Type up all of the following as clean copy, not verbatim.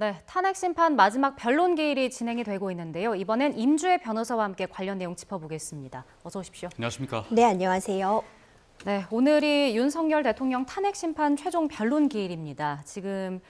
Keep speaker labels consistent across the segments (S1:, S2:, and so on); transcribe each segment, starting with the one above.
S1: 네, 탄핵 심판 마지막 변론 기일이 진행이 되고 있는데요. 이번엔 임주혜 변호사와 함께 관련 내용 짚어보겠습니다. 어서 오십시오.
S2: 안녕하십니까?
S3: 네, 안녕하세요.
S1: 네, 오늘이 윤석열 대통령 탄핵 심판 최종 변론 기일입니다. 지금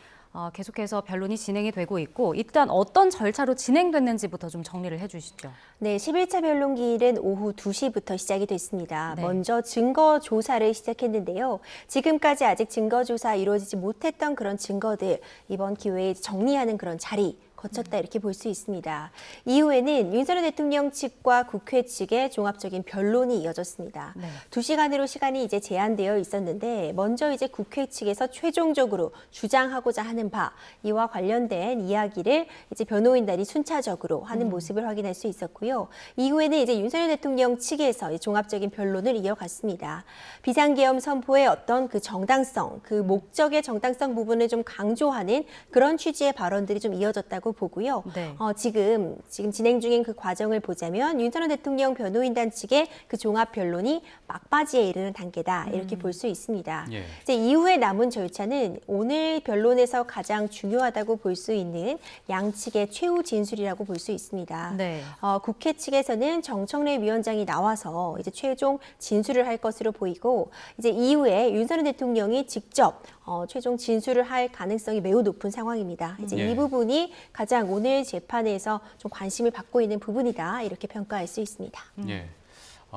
S1: 계속해서 변론이 진행이 되고 있고 일단 어떤 절차로 진행됐는지부터 좀 정리를 해주시죠.
S3: 네, 11차 변론 기일은 오후 2시부터 시작이 됐습니다.
S1: 네.
S3: 먼저 증거 조사를 시작했는데요. 지금까지 아직 증거 조사 이루어지지 못했던 그런 증거들 이번 기회에 정리하는 그런 자리 거쳤다 이렇게 볼 수 있습니다. 이후에는 윤석열 대통령 측과 국회 측의 종합적인 변론이 이어졌습니다.
S1: 네.
S3: 2시간으로 시간이 이제 제한되어 있었는데 먼저 이제 국회 측에서 최종적으로 주장하고자 하는 바 이와 관련된 이야기를 이제 변호인단이 순차적으로 하는 모습을 확인할 수 있었고요. 이후에는 이제 윤석열 대통령 측에서 종합적인 변론을 이어갔습니다. 비상계엄 선포의 어떤 그 정당성, 그 목적의 정당성 부분을 좀 강조하는 그런 취지의 발언들이 좀 이어졌다고 보고요.
S1: 네.
S3: 지금 진행 중인 그 과정을 보자면 윤석열 대통령 변호인단 측의 그 종합 변론이 막바지에 이르는 단계다 이렇게 볼 수 있습니다.
S2: 예.
S3: 이제 이후에 남은 절차는 오늘 변론에서 가장 중요하다고 볼 수 있는 양측의 최후 진술이라고 볼 수 있습니다.
S1: 네.
S3: 국회 측에서는 정청래 위원장이 나와서 이제 최종 진술을 할 것으로 보이고 이제 이후에 윤석열 대통령이 직접 최종 진술을 할 가능성이 매우 높은 상황입니다. 이제
S2: 예.
S3: 이 부분이 가장 오늘 재판에서 좀 관심을 받고 있는 부분이다 이렇게 평가할 수 있습니다.
S2: 예.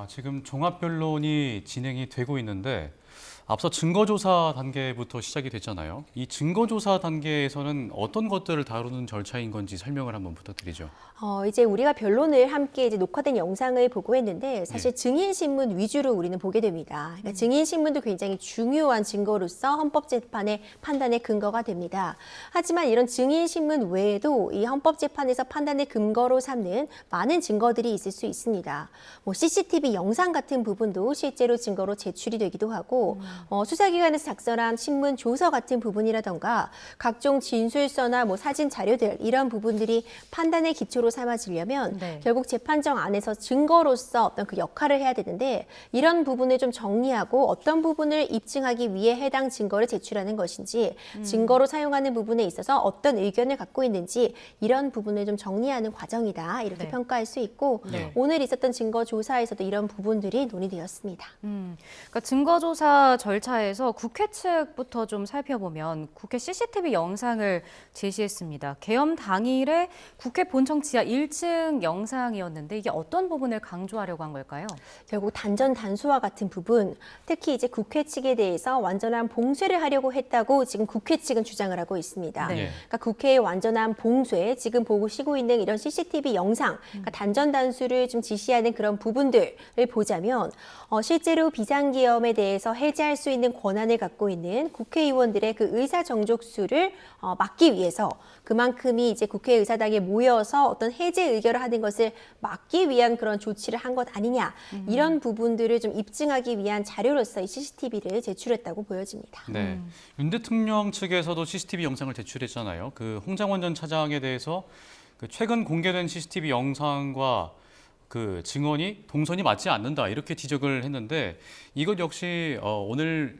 S2: 지금 종합 변론이 진행이 되고 있는데 앞서 증거조사 단계부터 시작이 됐잖아요. 이 증거조사 단계에서는 어떤 것들을 다루는 절차인 건지 설명을 한번 부탁드리죠.
S3: 이제 우리가 변론을 함께 이제 녹화된 영상을 보고 했는데 사실
S2: 예.
S3: 증인신문 위주로 우리는 보게 됩니다. 그러니까 증인신문도 굉장히 중요한 증거로서 헌법재판의 판단의 근거가 됩니다. 하지만 이런 증인신문 외에도 이 헌법재판에서 판단의 근거로 삼는 많은 증거들이 있을 수 있습니다. 뭐 CCTV 영상 같은 부분도 실제로 증거로 제출이 되기도 하고 수사기관에서 작성한 신문 조서 같은 부분이라던가 각종 진술서나 뭐 사진 자료들 이런 부분들이 판단의 기초로 삼아지려면
S1: 네.
S3: 결국 재판정 안에서 증거로서 어떤 그 역할을 해야 되는데 이런 부분을 좀 정리하고 어떤 부분을 입증하기 위해 해당 증거를 제출하는 것인지 증거로 사용하는 부분에 있어서 어떤 의견을 갖고 있는지 이런 부분을 좀 정리하는 과정이다 이렇게
S1: 네.
S3: 평가할 수 있고
S2: 네.
S3: 오늘 있었던 증거 조사에서도 이런 부분들이 논의되었습니다.
S1: 그러니까 증거조사 절차에서 국회 측부터 좀 살펴보면 국회 CCTV 영상을 제시했습니다. 계엄 당일에 국회 본청 지하 1층 영상이었는데 이게 어떤 부분을 강조하려고 한 걸까요?
S3: 결국 단전 단수와 같은 부분, 특히 이제 국회 측에 대해서 완전한 봉쇄를 하려고 했다고 지금 국회 측은 주장을 하고 있습니다.
S1: 네.
S3: 그러니까 국회의 완전한 봉쇄, 지금 보시고 있는 이런 CCTV 영상, 그러니까 단전 단수를 좀 지시하는 그런 부분들을 보자면 실제로 비상계엄에 대해서 해제할 수 있는 권한을 갖고 있는 국회의원들의 그 의사 정족수를 막기 위해서 그만큼이 이제 국회 의사당에 모여서 어떤 해제 의결을 하는 것을 막기 위한 그런 조치를 한 것 아니냐 이런 부분들을 좀 입증하기 위한 자료로서 이 CCTV를 제출했다고 보여집니다.
S2: 네. 윤 대통령 측에서도 CCTV 영상을 제출했잖아요. 그 홍장원 전 차장에 대해서 그 최근 공개된 CCTV 영상과 그 증언이 동선이 맞지 않는다 이렇게 지적을 했는데 이것 역시 오늘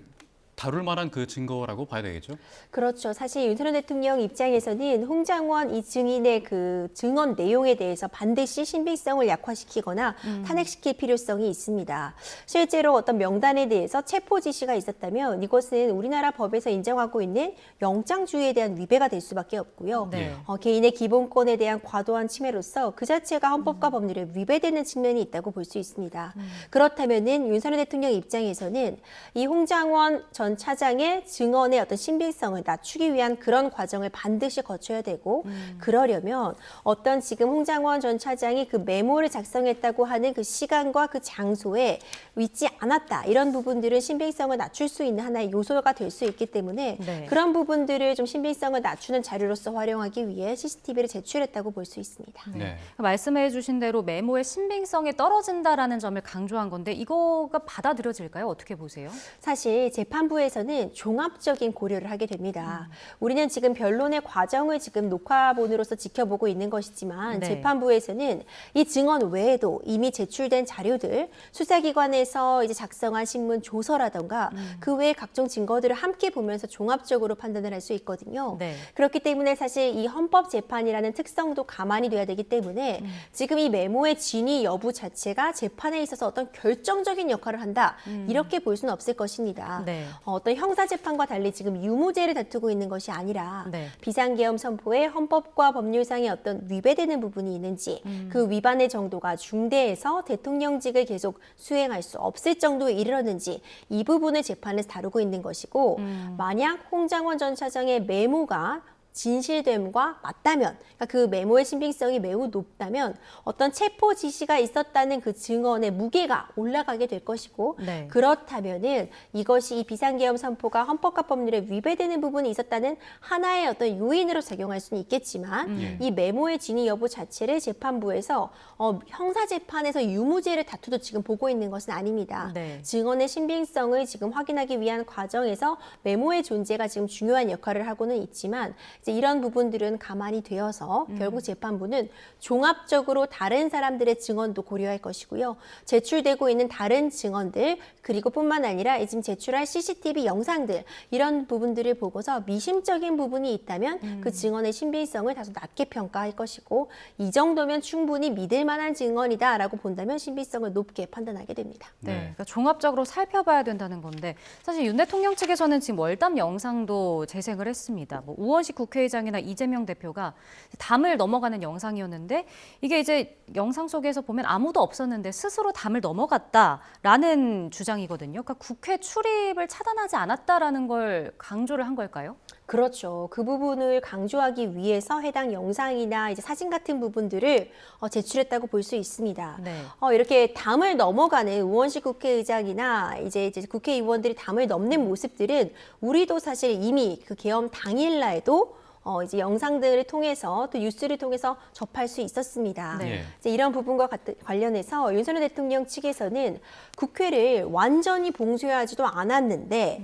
S2: 다룰 만한 그 증거라고 봐야 되겠죠?
S3: 그렇죠. 사실 윤석열 대통령 입장에서는 홍장원 이 증인의 그 증언 내용에 대해서 반드시 신빙성을 약화시키거나 탄핵시킬 필요성이 있습니다. 실제로 어떤 명단에 대해서 체포 지시가 있었다면 이것은 우리나라 법에서 인정하고 있는 영장주의에 대한 위배가 될 수밖에 없고요.
S1: 네.
S3: 개인의 기본권에 대한 과도한 침해로서 그 자체가 헌법과 법률에 위배되는 측면이 있다고 볼 수 있습니다. 그렇다면은 윤석열 대통령 입장에서는 이 홍장원 전 차장의 증언의 어떤 신빙성을 낮추기 위한 그런 과정을 반드시 거쳐야 되고 그러려면 어떤 지금 홍장원 전 차장이 그 메모를 작성했다고 하는 그 시간과 그 장소에 있지 않았다. 이런 부분들은 신빙성을 낮출 수 있는 하나의 요소가 될 수 있기 때문에
S1: 네.
S3: 그런 부분들을 좀 신빙성을 낮추는 자료로서 활용하기 위해 CCTV를 제출했다고 볼 수 있습니다.
S2: 네.
S1: 말씀해 주신 대로 메모의 신빙성이 떨어진다라는 점을 강조한 건데 이거가 받아들여질까요? 어떻게 보세요?
S3: 사실 재판부에 재판부에서는 종합적인 고려를 하게 됩니다. 우리는 지금 변론의 과정을 지금 녹화본으로서 지켜보고 있는 것이지만
S1: 네.
S3: 재판부에서는 이 증언 외에도 이미 제출된 자료들, 수사기관에서 이제 작성한 신문 조서라던가 그 외에 각종 증거들을 함께 보면서 종합적으로 판단을 할 수 있거든요.
S1: 네.
S3: 그렇기 때문에 사실 이 헌법재판이라는 특성도 가만히 둬야 되기 때문에 지금 이 메모의 진위 여부 자체가 재판에 있어서 어떤 결정적인 역할을 한다. 이렇게 볼 수는 없을 것입니다.
S1: 네.
S3: 어떤 형사재판과 달리 지금 유무죄를 다투고 있는 것이 아니라
S1: 네.
S3: 비상계엄 선포에 헌법과 법률상의 어떤 위배되는 부분이 있는지 그 위반의 정도가 중대해서 대통령직을 계속 수행할 수 없을 정도에 이르렀는지 이 부분을 재판에서 다루고 있는 것이고 만약 홍장원 전 차장의 메모가 진실됨과 맞다면, 그러니까 그 메모의 신빙성이 매우 높다면 어떤 체포 지시가 있었다는 그 증언의 무게가 올라가게 될 것이고
S1: 네.
S3: 그렇다면은 이것이 이 비상계엄 선포가 헌법과 법률에 위배되는 부분이 있었다는 하나의 어떤 요인으로 작용할 수는 있겠지만 이 메모의 진위 여부 자체를 재판부에서 형사재판에서 유무죄를 다투도 지금 보고 있는 것은 아닙니다.
S1: 네.
S3: 증언의 신빙성을 지금 확인하기 위한 과정에서 메모의 존재가 지금 중요한 역할을 하고는 있지만 이제 이런 부분들은 가만히 되어서 결국 재판부는 종합적으로 다른 사람들의 증언도 고려할 것이고요. 제출되고 있는 다른 증언들 그리고 뿐만 아니라 지금 제출할 CCTV 영상들 이런 부분들을 보고서 미심적인 부분이 있다면 그 증언의 신빙성을 다소 낮게 평가할 것이고 이 정도면 충분히 믿을 만한 증언이다라고 본다면 신빙성을 높게 판단하게 됩니다.
S1: 네,
S2: 네.
S1: 그러니까 종합적으로 살펴봐야 된다는 건데 사실 윤 대통령 측에서는 지금 월담 영상도 재생을 했습니다. 뭐 우원식 국회의장이나 이재명 대표가 담을 넘어가는 영상이었는데 이게 이제 영상 속에서 보면 아무도 없었는데 스스로 담을 넘어갔다라는 주장이거든요. 그러니까 국회 출입을 차단하지 않았다라는 걸 강조를 한 걸까요?
S3: 그렇죠. 그 부분을 강조하기 위해서 해당 영상이나 이제 사진 같은 부분들을 제출했다고 볼 수 있습니다.
S1: 네.
S3: 이렇게 담을 넘어가는 우원식 국회의장이나 이제 국회의원들이 담을 넘는 모습들은 우리도 사실 이미 그 계엄 당일날도 이제 영상들을 통해서 또 뉴스를 통해서 접할 수 있었습니다.
S1: 네.
S3: 이제 이런 부분과 관련해서 윤석열 대통령 측에서는 국회를 완전히 봉쇄하지도 않았는데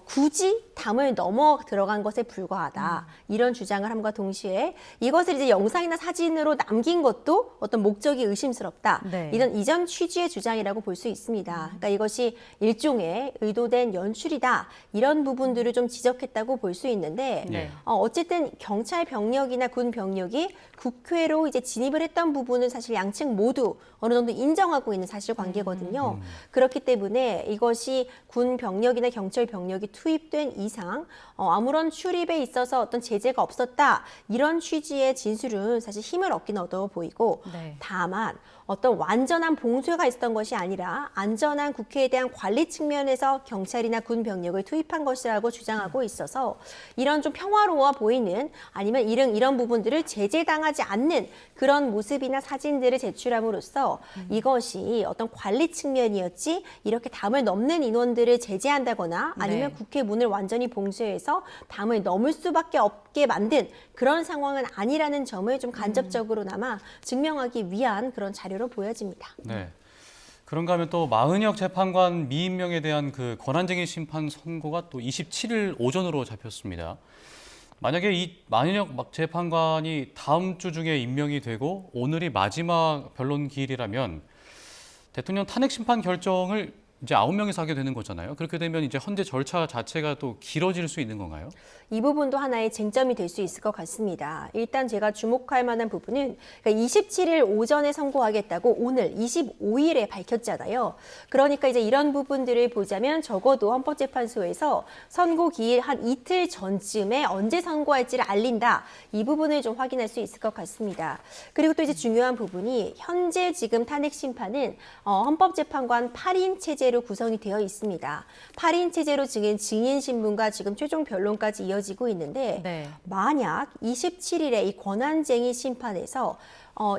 S3: 굳이 담을 넘어 들어간 것에 불과하다. 이런 주장을 함과 동시에 이것을 이제 영상이나 사진으로 남긴 것도 어떤 목적이 의심스럽다.
S1: 네.
S3: 이런 이전 취지의 주장이라고 볼 수 있습니다. 그러니까 이것이 일종의 의도된 연출이다. 이런 부분들을 좀 지적했다고 볼 수 있는데
S2: 네.
S3: 어쨌든 경찰 병력이나 군 병력이 국회로 이제 진입을 했던 부분은 사실 양측 모두 어느 정도 인정하고 있는 사실관계거든요. 그렇기 때문에 이것이 군 병력이나 경찰 병력이 투입된 이상 아무런 출입에 있어서 어떤 제재가 없었다 이런 취지의 진술은 사실 힘을 얻긴 얻어 보이고
S1: 네.
S3: 다만 어떤 완전한 봉쇄가 있었던 것이 아니라 안전한 국회에 대한 관리 측면에서 경찰이나 군 병력을 투입한 것이라고 주장하고 있어서 이런 좀 평화로워 보이는 아니면 이런 부분들을 제재당하지 않는 그런 모습이나 사진들을 제출함으로써 이것이 어떤 관리 측면이었지 이렇게 담을 넘는 인원들을 제재한다거나 아니면
S1: 네.
S3: 국회 문을 완전히 봉쇄해서 담을 넘을 수밖에 없게 만든 그런 상황은 아니라는 점을 좀 간접적으로나마 증명하기 위한 그런 자료로 보여집니다.
S2: 네. 그런가 하면 또 마은혁 재판관 미임명에 대한 그 권한쟁의 심판 선고가 또 27일 오전으로 잡혔습니다. 만약에 이 마은혁 재판관이 다음 주 중에 임명이 되고 오늘이 마지막 변론 기일이라면 대통령 탄핵 심판 결정을 이제 9명이서 하게 되는 거잖아요. 그렇게 되면 이제 헌재 절차 자체가 또 길어질 수 있는 건가요?
S3: 이 부분도 하나의 쟁점이 될 수 있을 것 같습니다. 일단 제가 주목할 만한 부분은 그러니까 27일 오전에 선고하겠다고 오늘 25일에 밝혔잖아요. 그러니까 이제 이런 부분들을 보자면 적어도 헌법재판소에서 선고 기일 한 이틀 전쯤에 언제 선고할지를 알린다. 이 부분을 좀 확인할 수 있을 것 같습니다. 그리고 또 이제 중요한 부분이 현재 지금 탄핵 심판은 헌법재판관 8인 체제로 구성이 되어 있습니다. 8인 체제로 증인 신문과 지금 최종 변론까지 이어지고 있는데
S1: 네.
S3: 만약 27일에 이 권한쟁의 심판에서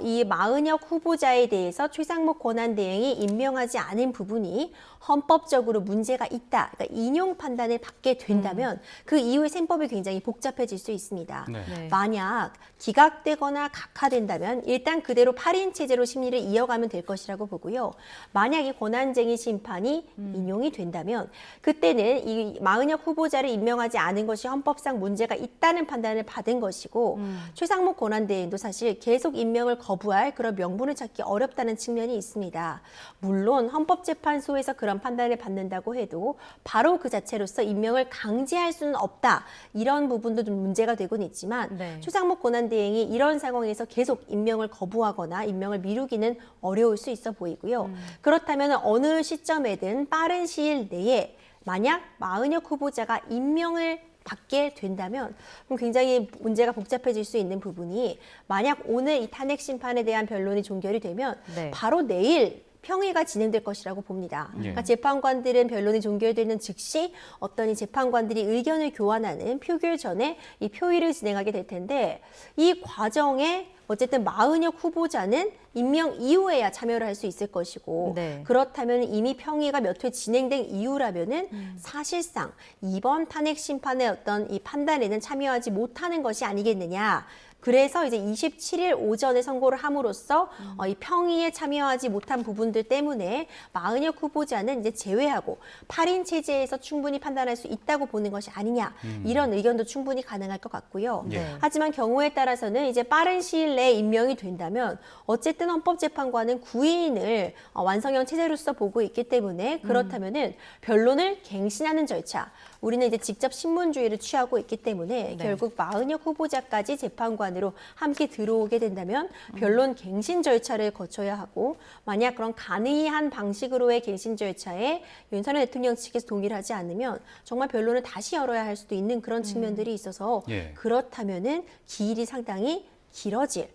S3: 이 마은혁 후보자에 대해서 최상목 권한대행이 임명하지 않은 부분이 헌법적으로 문제가 있다. 그러니까 인용 판단을 받게 된다면 그 이후의 셈법이 굉장히 복잡해질 수 있습니다.
S2: 네.
S1: 네.
S3: 만약 기각되거나 각하된다면 일단 그대로 8인 체제로 심리를 이어가면 될 것이라고 보고요. 만약 이 권한쟁의 심판이 인용이 된다면 그때는 이 마은혁 후보자를 임명하지 않은 것이 헌법상 문제가 있다는 판단을 받은 것이고 최상목 권한대행도 사실 계속 임명을 거부할 그런 명분을 찾기 어렵다는 측면이 있습니다. 물론 헌법재판소에서 그런 판단을 받는다고 해도 바로 그 자체로서 임명을 강제할 수는 없다. 이런 부분도 좀 문제가 되곤 있지만
S1: 네.
S3: 최상목 권한대행이 이런 상황에서 계속 임명을 거부하거나 임명을 미루기는 어려울 수 있어 보이고요. 그렇다면 어느 시점에든 빠른 시일 내에 만약 마은혁 후보자가 임명을 받게 된다면 굉장히 문제가 복잡해질 수 있는 부분이 만약 오늘 이 탄핵 심판에 대한 변론이 종결이 되면
S1: 네.
S3: 바로 내일 평의가 진행될 것이라고 봅니다.
S2: 예.
S3: 그러니까 재판관들은 변론이 종결되는 즉시 어떤 이 재판관들이 의견을 교환하는 표결 전에 이 표의를 진행하게 될 텐데 이 과정에 어쨌든 마은혁 후보자는 임명 이후에야 참여를 할 수 있을 것이고
S1: 네.
S3: 그렇다면 이미 평의가 몇 회 진행된 이후라면은 사실상 이번 탄핵 심판의 어떤 이 판단에는 참여하지 못하는 것이 아니겠느냐. 그래서 이제 27일 오전에 선고를 함으로써 이 평의에 참여하지 못한 부분들 때문에 마은혁 후보자는 이제 제외하고 8인 체제에서 충분히 판단할 수 있다고 보는 것이 아니냐 이런 의견도 충분히 가능할 것 같고요.
S2: 예.
S3: 하지만 경우에 따라서는 이제 빠른 시일 내에 임명이 된다면 어쨌든 헌법재판관은 구인을 완성형 체제로서 보고 있기 때문에 그렇다면은 변론을 갱신하는 절차. 우리는 이제 직접 신문주의를 취하고 있기 때문에
S1: 네.
S3: 결국 마은혁 후보자까지 재판관으로 함께 들어오게 된다면 변론 갱신 절차를 거쳐야 하고 만약 그런 간이한 방식으로의 갱신 절차에 윤석열 대통령 측에서 동의를 하지 않으면 정말 변론을 다시 열어야 할 수도 있는 그런 측면들이 있어서
S2: 예.
S3: 그렇다면은 기일이 상당히 길어질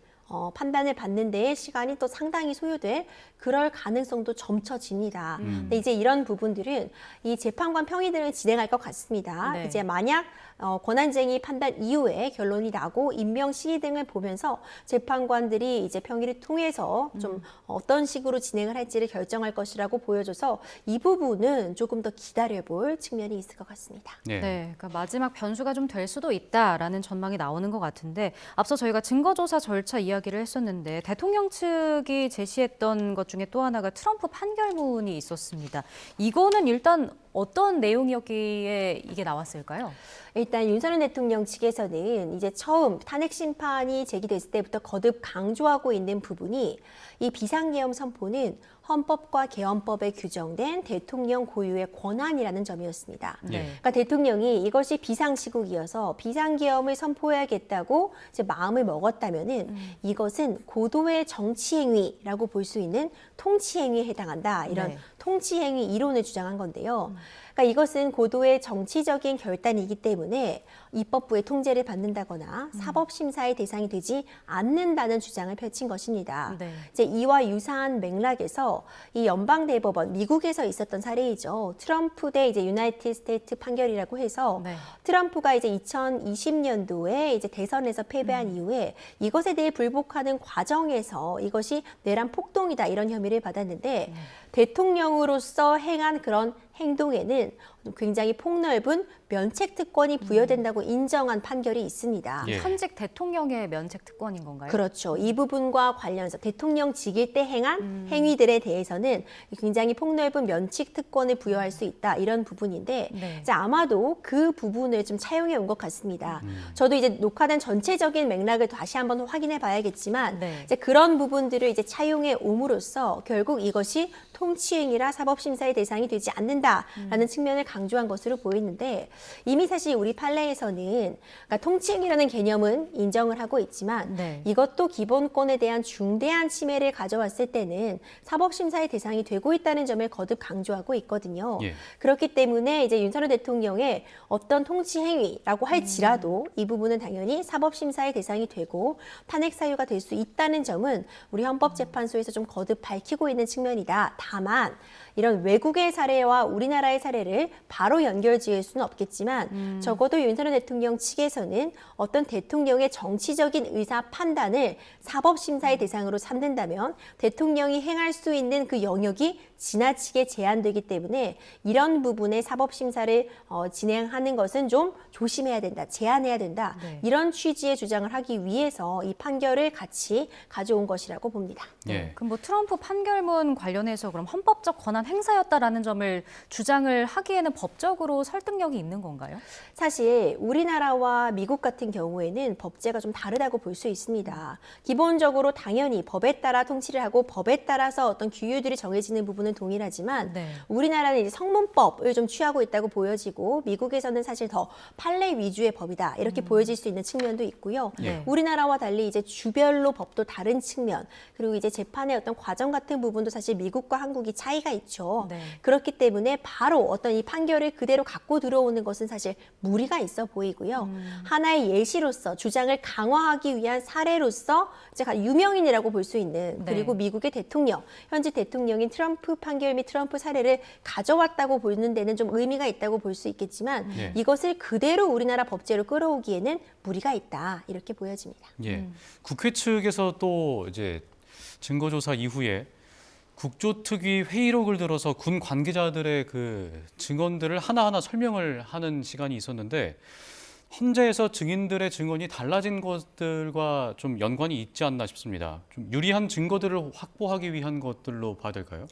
S3: 판단을 받는 데에 시간이 또 상당히 소요될 그럴 가능성도 점쳐집니다. 근데 이제 이런 부분들은 이 재판관 평의들을 진행할 것 같습니다.
S1: 네.
S3: 이제 만약 권한쟁의 판단 이후에 결론이 나고 임명 시기 등을 보면서 재판관들이 이제 평의를 통해서 좀 어떤 식으로 진행을 할지를 결정할 것이라고 보여줘서 이 부분은 조금 더 기다려볼 측면이 있을 것 같습니다.
S2: 네.
S1: 네, 그러니까 마지막 변수가 좀 될 수도 있다라는 전망이 나오는 것 같은데 앞서 저희가 증거조사 절차 이야기를 했었는데 대통령 측이 제시했던 것 중에 또 하나가 트럼프 판결문이 있었습니다. 이거는 일단 어떤 내용이었기에 이게 나왔을까요?
S3: 일단 윤석열 대통령 측에서는 이제 처음 탄핵 심판이 제기됐을 때부터 거듭 강조하고 있는 부분이 이 비상계엄 선포는 헌법과 개헌법에 규정된 대통령 고유의 권한이라는 점이었습니다.
S2: 네.
S3: 그러니까 대통령이 이것이 비상시국이어서 비상계엄을 선포해야겠다고 이제 마음을 먹었다면은 이것은 고도의 정치행위라고 볼 수 있는 통치행위에 해당한다. 이런
S1: 네.
S3: 통치행위 이론을 주장한 건데요. 그러니까 이것은 고도의 정치적인 결단이기 때문에 입법부의 통제를 받는다거나 사법심사의 대상이 되지 않는다는 주장을 펼친 것입니다.
S1: 네.
S3: 이제 이와 유사한 맥락에서 이 연방대법원, 미국에서 있었던 사례이죠. 트럼프 대 이제 유나이티드 스테이트 판결이라고 해서
S1: 네.
S3: 트럼프가 이제 2020년도에 이제 대선에서 패배한 이후에 이것에 대해 불복하는 과정에서 이것이 내란 폭동이다 이런 혐의를 받았는데 대통령으로서 행한 그런 행동에는 굉장히 폭넓은 면책 특권이 부여된다고 인정한 판결이 있습니다.
S2: 예.
S1: 현직 대통령의 면책 특권인 건가요?
S3: 그렇죠. 이 부분과 관련해서 대통령직일 때 행한 행위들에 대해서는 굉장히 폭넓은 면책 특권을 부여할 수 있다 이런 부분인데
S1: 네.
S3: 이제 아마도 그 부분을 좀 차용해 온 것 같습니다. 저도 이제 녹화된 전체적인 맥락을 다시 한번 확인해 봐야겠지만
S1: 네.
S3: 이제 그런 부분들을 이제 차용해 옴으로써 결국 이것이 통치행위라 사법심사의 대상이 되지 않는다라는 측면을 강조한 것으로 보이는데 이미 사실 우리 판례에서는 그러니까 통치행위라는 개념은 인정을 하고 있지만
S1: 네.
S3: 이것도 기본권에 대한 중대한 침해를 가져왔을 때는 사법심사의 대상이 되고 있다는 점을 거듭 강조하고 있거든요.
S2: 예.
S3: 그렇기 때문에 이제 윤석열 대통령의 어떤 통치행위라고 할지라도 이 부분은 당연히 사법심사의 대상이 되고 탄핵 사유가 될 수 있다는 점은 우리 헌법재판소에서 좀 거듭 밝히고 있는 측면이다. 다만 이런 외국의 사례와 우리나라의 사례를 바로 연결 지을 수는 없겠지만 적어도 윤석열 대통령 측에서는 어떤 대통령의 정치적인 의사 판단을 사법심사의 대상으로 삼는다면 대통령이 행할 수 있는 그 영역이 지나치게 제한되기 때문에 이런 부분의 사법심사를 진행하는 것은 좀 조심해야 된다, 제한해야 된다.
S1: 네.
S3: 이런 취지의 주장을 하기 위해서 이 판결을 같이 가져온 것이라고 봅니다.
S2: 예.
S1: 그럼 뭐 트럼프 판결문 관련해서 그럼 헌법적 권한 행사였다라는 점을 주장을 하기에는 법적으로 설득력이 있는 건가요?
S3: 사실 우리나라와 미국 같은 경우에는 법제가 좀 다르다고 볼 수 있습니다. 기본적으로 당연히 법에 따라 통치를 하고 법에 따라서 어떤 규율들이 정해지는 부분은 동일하지만
S1: 네.
S3: 우리나라는 이제 성문법을 좀 취하고 있다고 보여지고 미국에서는 사실 더 판례 위주의 법이다 이렇게 보여질 수 있는 측면도 있고요.
S1: 네.
S3: 우리나라와 달리 이제 주별로 법도 다른 측면 그리고 이제 재판의 어떤 과정 같은 부분도 사실 미국과 한국이 차이가 있죠.
S1: 네.
S3: 그렇기 때문에 바로 어떤 이 판결을 그대로 갖고 들어오는 것은 사실 무리가 있어 보이고요. 하나의 예시로서 주장을 강화하기 위한 사례로서 제가 유명인이라고 볼 수 있는 그리고 미국의 대통령, 현재 대통령인 트럼프 판결 및 트럼프 사례를 가져왔다고 보는 데는 좀 의미가 있다고 볼 수 있겠지만 이것을 그대로 우리나라 법제로 끌어오기에는 무리가 있다 이렇게 보여집니다.
S2: 예. 국회 측에서 또 이제 증거조사 이후에 국조특위 회의록을 들어서 군 관계자들의 그 증언들을 하나하나 설명을 하는 시간이 있었는데 헌재에서 증인들의 증언이 달라진 것들과 좀 연관이 있지 않나 싶습니다. 좀 유리한 증거들을 확보하기 위한 것들로 봐야 될까요?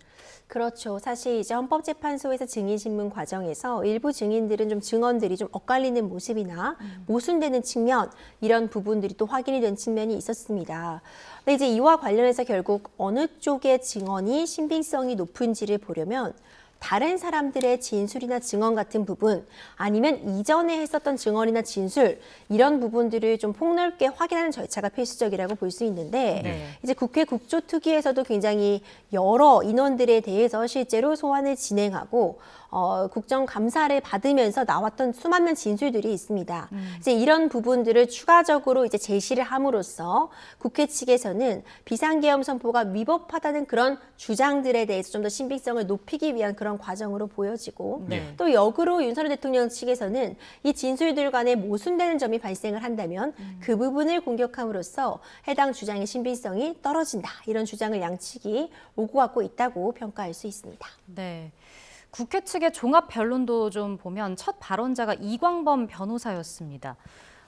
S3: 그렇죠. 사실 이제 헌법재판소에서 증인신문 과정에서 일부 증인들은 좀 증언들이 좀 엇갈리는 모습이나 모순되는 측면 이런 부분들이 또 확인이 된 측면이 있었습니다. 근데 이제 이와 관련해서 결국 어느 쪽의 증언이 신빙성이 높은지를 보려면 다른 사람들의 진술이나 증언 같은 부분 아니면 이전에 했었던 증언이나 진술 이런 부분들을 좀 폭넓게 확인하는 절차가 필수적이라고 볼 수 있는데 이제 국회 국조특위에서도 굉장히 여러 인원들에 대해서 실제로 소환을 진행하고 국정감사를 받으면서 나왔던 수많은 진술들이 있습니다. 이제 이런 부분들을 추가적으로 이제 제시를 함으로써 국회 측에서는 비상계엄 선포가 위법하다는 그런 주장들에 대해서 좀 더 신빙성을 높이기 위한 그런 과정으로 보여지고 또 역으로 윤석열 대통령 측에서는 이 진술들 간에 모순되는 점이 발생을 한다면 그 부분을 공격함으로써 해당 주장의 신빙성이 떨어진다. 이런 주장을 양측이 오고 갖고 있다고 평가할 수 있습니다.
S1: 네. 국회 측의 종합 변론도 좀 보면 첫 발언자가 이광범 변호사였습니다.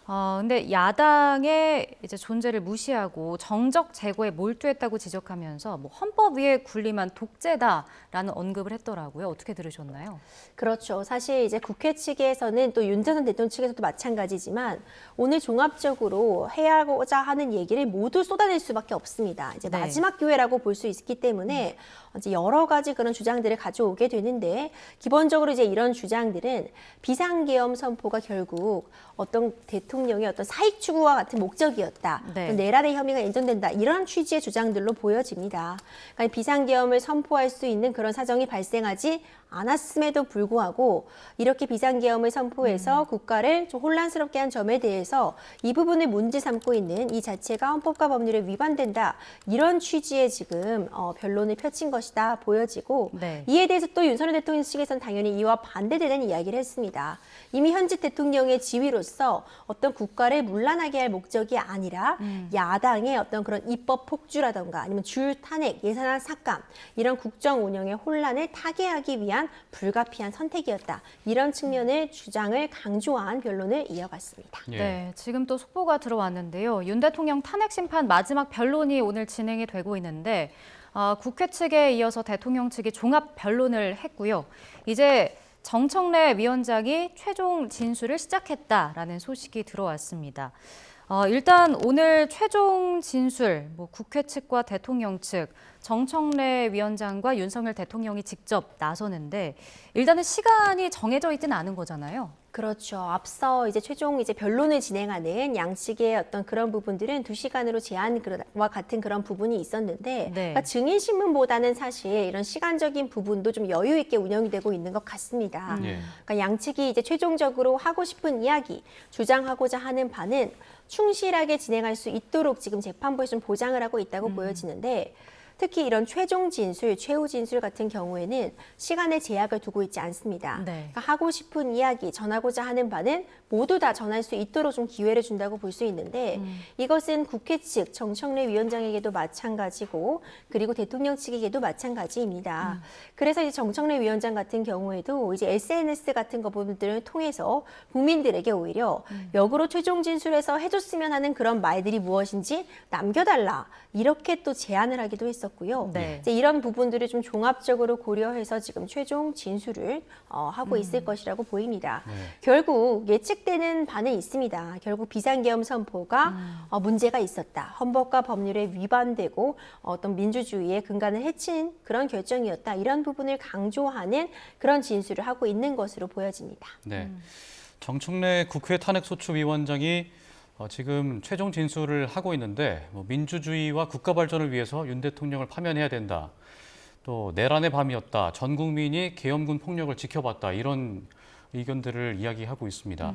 S1: 근데 야당의 이제 존재를 무시하고 정적 제고에 몰두했다고 지적하면서 뭐 헌법 위에 군림한 독재다라는 언급을 했더라고요. 어떻게 들으셨나요?
S3: 그렇죠. 사실 이제 국회 측에서는 또 윤 전 대통령 측에서도 마찬가지지만 오늘 종합적으로 해야고자 하는 얘기를 모두 쏟아낼 수밖에 없습니다. 이제 마지막 기회라고 볼 수 있기 때문에 이제 여러 가지 그런 주장들을 가져오게 되는데 기본적으로 이제 이런 주장들은 비상계엄 선포가 결국 어떤 대통령의 어떤 사익 추구와 같은 목적이었다. 내란의 혐의가 인정된다. 이런 취지의 주장들로 보여집니다. 그러니까 비상계엄을 선포할 수 있는 그런 사정이 발생하지 않았음에도 불구하고 이렇게 비상계엄을 선포해서 국가를 좀 혼란스럽게 한 점에 대해서 이 부분을 문제 삼고 있는 이 자체가 헌법과 법률에 위반된다. 이런 취지의 지금 변론을 펼친 것이다 보여지고 이에 대해서 또 윤석열 대통령 측에서는 당연히 이와 반대되는 이야기를 했습니다. 이미 현직 대통령의 지위로서 어떤 국가를 문란하게 할 목적이 아니라 야당의 어떤 그런 입법 폭주라던가 아니면 줄 탄핵, 예산안 삭감 이런 국정 운영의 혼란을 타개하기 위한 불가피한 선택이었다. 이런 측면의 주장을 강조한 변론을 이어갔습니다.
S1: 네, 지금 또 속보가 들어왔는데요. 윤 대통령 탄핵 심판 마지막 변론이 오늘 진행이 되고 있는데 국회 측에 이어서 대통령 측이 종합 변론을 했고요. 이제 정청래 위원장이 최종 진술을 시작했다라는 소식이 들어왔습니다. 일단 오늘 최종 진술, 국회 측과 대통령 측, 정청래 위원장과 윤석열 대통령이 직접 나서는데 일단은 시간이 정해져 있지는 않은 거잖아요.
S3: 그렇죠. 앞서 이제 최종 이제 변론을 진행하는 양측의 어떤 그런 부분들은 2시간으로 제한과 같은 그런 부분이 있었는데 그러니까 증인 신문보다는 사실 이런 시간적인 부분도 좀 여유 있게 운영이 되고 있는 것 같습니다. 그러니까 양측이 이제 최종적으로 하고 싶은 이야기, 주장하고자 하는 바는 충실하게 진행할 수 있도록 지금 재판부에서 좀 보장을 하고 있다고 보여지는데 특히 이런 최종 진술, 최후 진술 같은 경우에는 시간의 제약을 두고 있지 않습니다.
S1: 네.
S3: 그러니까 하고 싶은 이야기, 전하고자 하는 바는 모두 다 전할 수 있도록 좀 기회를 준다고 볼 수 있는데 이것은 국회 측 정청래 위원장에게도 마찬가지고 그리고 대통령 측에게도 마찬가지입니다. 그래서 이제 정청래 위원장 같은 경우에도 이제 SNS 같은 거 부분들을 통해서 국민들에게 오히려 역으로 최종 진술에서 해줬으면 하는 그런 말들이 무엇인지 남겨달라 이렇게 또 제안을 하기도 했었고요.
S1: 네.
S3: 이제 이런 부분들을 좀 종합적으로 고려해서 지금 최종 진술을 하고 있을 것이라고 보입니다.
S2: 네.
S3: 결국 예측되는 바는 있습니다. 결국 비상계엄 선포가 문제가 있었다. 헌법과 법률에 위반되고 어떤 민주주의의 근간을 해친 그런 결정이었다. 이런 부분을 강조하는 그런 진술을 하고 있는 것으로 보여집니다.
S2: 네. 정청래 국회 탄핵소추위원장이 지금 최종 진술을 하고 있는데 민주주의와 국가 발전을 위해서 윤 대통령을 파면해야 된다. 또 내란의 밤이었다. 전 국민이 계엄군 폭력을 지켜봤다. 이런 의견들을 이야기하고 있습니다.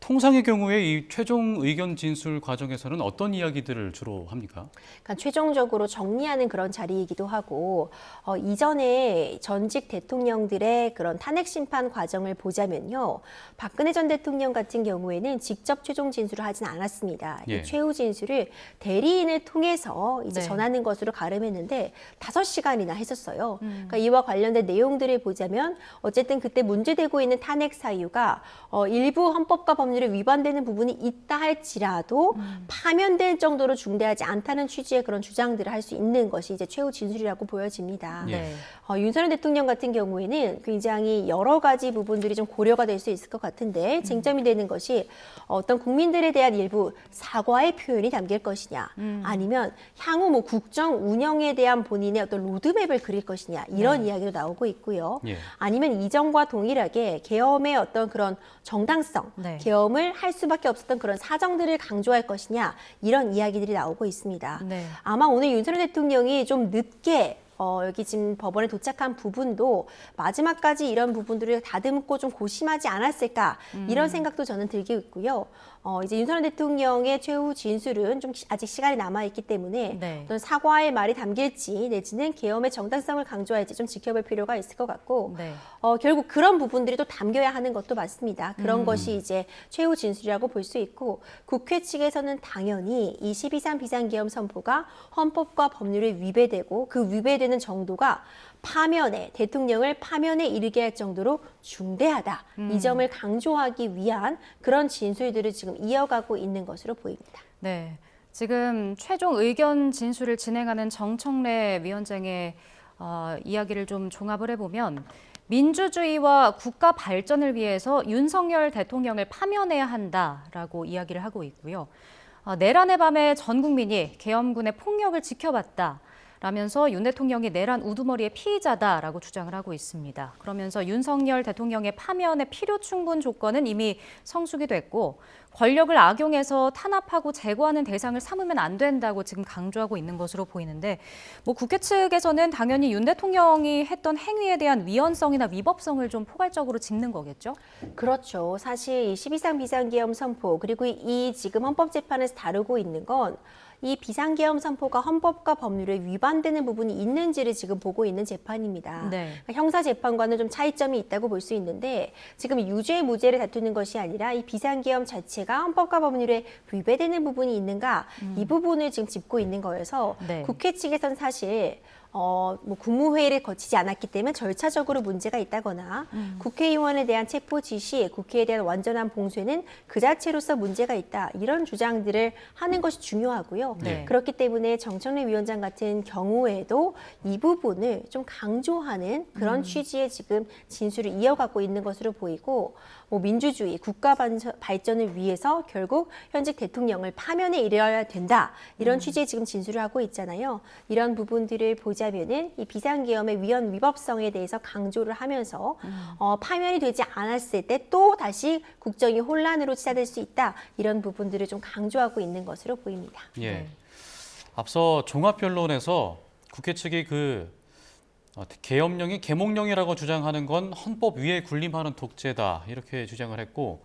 S2: 통상의 경우에 이 최종 의견 진술 과정에서는 어떤 이야기들을 주로 합니까?
S3: 그러니까 최종적으로 정리하는 그런 자리이기도 하고 이전에 전직 대통령들의 그런 탄핵 심판 과정을 보자면요. 박근혜 전 대통령 같은 경우에는 직접 최종 진술을 하진 않았습니다.
S2: 예.
S3: 이 최후 진술을 대리인을 통해서 이제
S1: 네.
S3: 전하는 것으로 가름했는데 5시간이나 했었어요. 그러니까 이와 관련된 내용들을 보자면 어쨌든 그때 문제되고 있는 탄핵 사유가 일부 헌법과 법률에 위반되는 부분이 있다 할지라도 파면될 정도로 중대하지 않다는 취지의 그런 주장들을 할 수 있는 것이 이제 최후 진술이라고 보여집니다.
S2: 예.
S1: 네.
S3: 윤석열 대통령 같은 경우에는 굉장히 여러 가지 부분들이 좀 고려가 될 수 있을 것 같은데 쟁점이 되는 것이 어떤 국민들에 대한 일부 사과의 표현이 담길 것이냐 아니면 향후 뭐 국정 운영에 대한 본인의 어떤 로드맵을 그릴 것이냐 이런 이야기도 나오고 있고요.
S2: 예.
S3: 아니면 이전과 동일하게 계엄의 어떤 그런 정당성,
S1: 네.
S3: 계엄을 할 수밖에 없었던 그런 사정들을 강조할 것이냐 이런 이야기들이 나오고 있습니다.
S1: 네.
S3: 아마 오늘 윤석열 대통령이 좀 늦게 여기 지금 법원에 도착한 부분도 마지막까지 이런 부분들을 다듬고 좀 고심하지 않았을까 이런 생각도 저는 들고 있고요. 이제 윤석열 대통령의 최후 진술은 좀 아직 시간이 남아있기 때문에
S1: 네.
S3: 어떤 사과의 말이 담길지 내지는 계엄의 정당성을 강조할지 좀 지켜볼 필요가 있을 것 같고
S1: 네.
S3: 결국 그런 부분들이 또 담겨야 하는 것도 맞습니다. 그런 것이 이제 최후 진술이라고 볼 수 있고 국회 측에서는 당연히 이 12.3 비상계엄 선포가 헌법과 법률에 위배되고 그 위배되는 정도가 파면에 대통령을 파면에 이르게 할 정도로 중대하다. 이 점을 강조하기 위한 그런 진술들을 지금 이어가고 있는 것으로 보입니다.
S1: 네. 지금 최종 의견 진술을 진행하는 정청래 위원장의 이야기를 좀 종합을 해보면 민주주의와 국가 발전을 위해서 윤석열 대통령을 파면해야 한다라고 이야기를 하고 있고요. 내란의 밤에 전 국민이 계엄군의 폭력을 지켜봤다. 라면서 윤 대통령이 내란 우두머리의 피의자다라고 주장을 하고 있습니다. 그러면서 윤석열 대통령의 파면의 필요 충분 조건은 이미 성숙이 됐고 권력을 악용해서 탄압하고 제거하는 대상을 삼으면 안 된다고 지금 강조하고 있는 것으로 보이는데 뭐 국회 측에서는 당연히 윤 대통령이 했던 행위에 대한 위헌성이나 위법성을 좀 포괄적으로 짚는 거겠죠?
S3: 그렇죠. 사실 이 12.3 비상계엄 선포 그리고 이 지금 헌법재판에서 다루고 있는 건 이 비상계엄 선포가 헌법과 법률에 위반되는 부분이 있는지를 지금 보고 있는 재판입니다.
S1: 네.
S3: 그러니까 형사재판과는 좀 차이점이 있다고 볼 수 있는데 지금 유죄 무죄를 다투는 것이 아니라 이 비상계엄 자체가 헌법과 법률에 위배되는 부분이 있는가 이 부분을 지금 짚고 있는 거여서
S1: 네.
S3: 국회 측에서는 사실 뭐 국무회의를 거치지 않았기 때문에 절차적으로 문제가 있다거나 국회의원에 대한 체포 지시, 국회에 대한 완전한 봉쇄는 그 자체로서 문제가 있다. 이런 주장들을 하는 것이 중요하고요.
S1: 네.
S3: 그렇기 때문에 정청래 위원장 같은 경우에도 이 부분을 좀 강조하는 그런 취지의 지금 진술을 이어가고 있는 것으로 보이고 뭐 민주주의, 국가 발전을 위해서 결국 현직 대통령을 파면에 이르러야 된다. 이런 취지의 지금 진술을 하고 있잖아요. 이런 부분들을 보자면은 이 비상계엄의 위헌 위법성에 대해서 강조를 하면서 파면이 되지 않았을 때 또 다시 국정이 혼란으로 치닫을 수 있다. 이런 부분들을 좀 강조하고 있는 것으로 보입니다.
S2: 예.
S1: 네.
S2: 앞서 종합변론에서 국회 측이 계엄령이 계몽령이라고 주장하는 건 헌법 위에 군림하는 독재다 이렇게 주장을 했고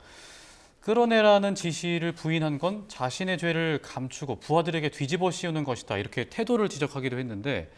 S2: 끌어내라는 지시를 부인한 건 자신의 죄를 감추고 부하들에게 뒤집어 씌우는 것이다. 이렇게 태도를 지적하기도 했는데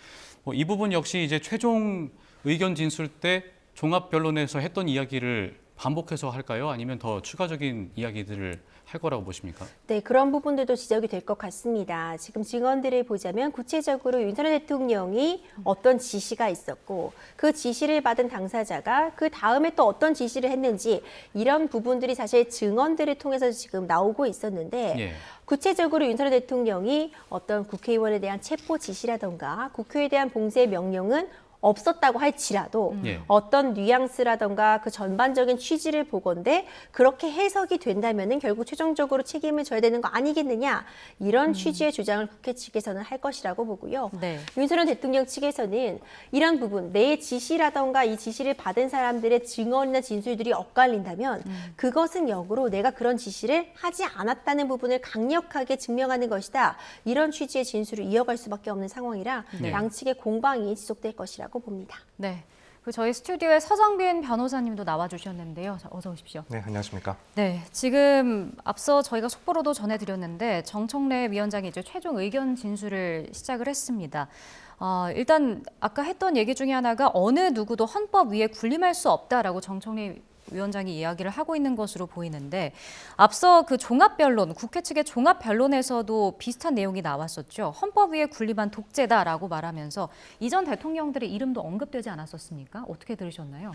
S2: 이 부분 역시 이제 최종 의견 진술 때 종합변론에서 했던 이야기를 반복해서 할까요? 아니면 더 추가적인 이야기들을 할 거라고 보십니까?
S3: 네, 그런 부분들도 지적이 될 것 같습니다. 지금 증언들을 보자면 구체적으로 윤석열 대통령이 어떤 지시가 있었고 그 지시를 받은 당사자가 그 다음에 또 어떤 지시를 했는지 이런 부분들이 사실 증언들을 통해서 지금 나오고 있었는데
S2: 예.
S3: 구체적으로 윤석열 대통령이 어떤 국회의원에 대한 체포 지시라던가 국회에 대한 봉쇄 명령은 없었다고 할지라도
S2: 예.
S3: 어떤 뉘앙스라던가 그 전반적인 취지를 보건대 그렇게 해석이 된다면은 결국 최종적으로 책임을 져야 되는 거 아니겠느냐 이런 취지의 주장을 국회 측에서는 할 것이라고 보고요.
S1: 네.
S3: 윤석열 대통령 측에서는 이런 부분 내 지시라던가 이 지시를 받은 사람들의 증언이나 진술들이 엇갈린다면 그것은 역으로 내가 그런 지시를 하지 않았다는 부분을 강력하게 증명하는 것이다. 이런 취지의 진술을 이어갈 수밖에 없는 상황이라
S2: 네.
S3: 양측의 공방이 지속될 것이라고 봅니다.
S1: 네. 그 저희 스튜디오에 서정빈 변호사님도 나와주셨는데요. 자, 어서 오십시오.
S4: 네, 안녕하십니까.
S1: 네, 지금 앞서 저희가 속보로도 전해드렸는데 정청래 위원장이 이제 최종 의견 진술을 시작을 했습니다. 일단 아까 했던 얘기 중에 하나가 어느 누구도 헌법 위에 군림할 수 없다라고 정청래 위원장이 이야기를 하고 있는 것으로 보이는데 앞서 그 종합변론, 국회 측의 종합변론에서도 비슷한 내용이 나왔었죠. 헌법 위에 군림한 독재다라고 말하면서 이전 대통령들의 이름도 언급되지 않았었습니까? 어떻게 들으셨나요?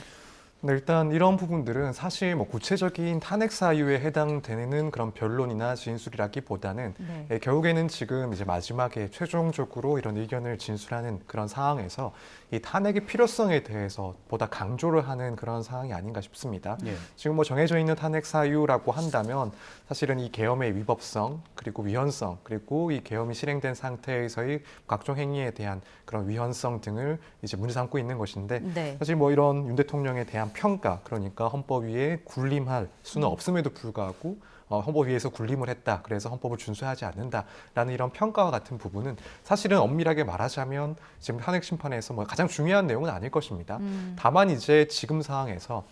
S4: 네, 일단 이런 부분들은 사실 뭐 구체적인 탄핵 사유에 해당되는 그런 변론이나 진술이라기보다는
S1: 네.
S4: 결국에는 지금 이제 마지막에 최종적으로 이런 의견을 진술하는 그런 상황에서 이 탄핵의 필요성에 대해서 보다 강조를 하는 그런 상황이 아닌가 싶습니다.
S2: 예.
S4: 지금 뭐 정해져 있는 탄핵 사유라고 한다면 사실은 이 계엄의 위법성 그리고 위헌성 그리고 이 계엄이 실행된 상태에서의 각종 행위에 대한 그런 위헌성 등을 이제 문제 삼고 있는 것인데
S1: 네.
S4: 사실 뭐 이런 윤 대통령에 대한 평가 그러니까 헌법 위에 군림할 수는 없음에도 불구하고 헌법 위에서 군림을 했다. 그래서 헌법을 준수하지 않는다라는 이런 평가와 같은 부분은 사실은 엄밀하게 말하자면 지금 탄핵 심판에서 뭐 가장 중요한 내용은 아닐 것입니다. 다만 이제 지금 상황에서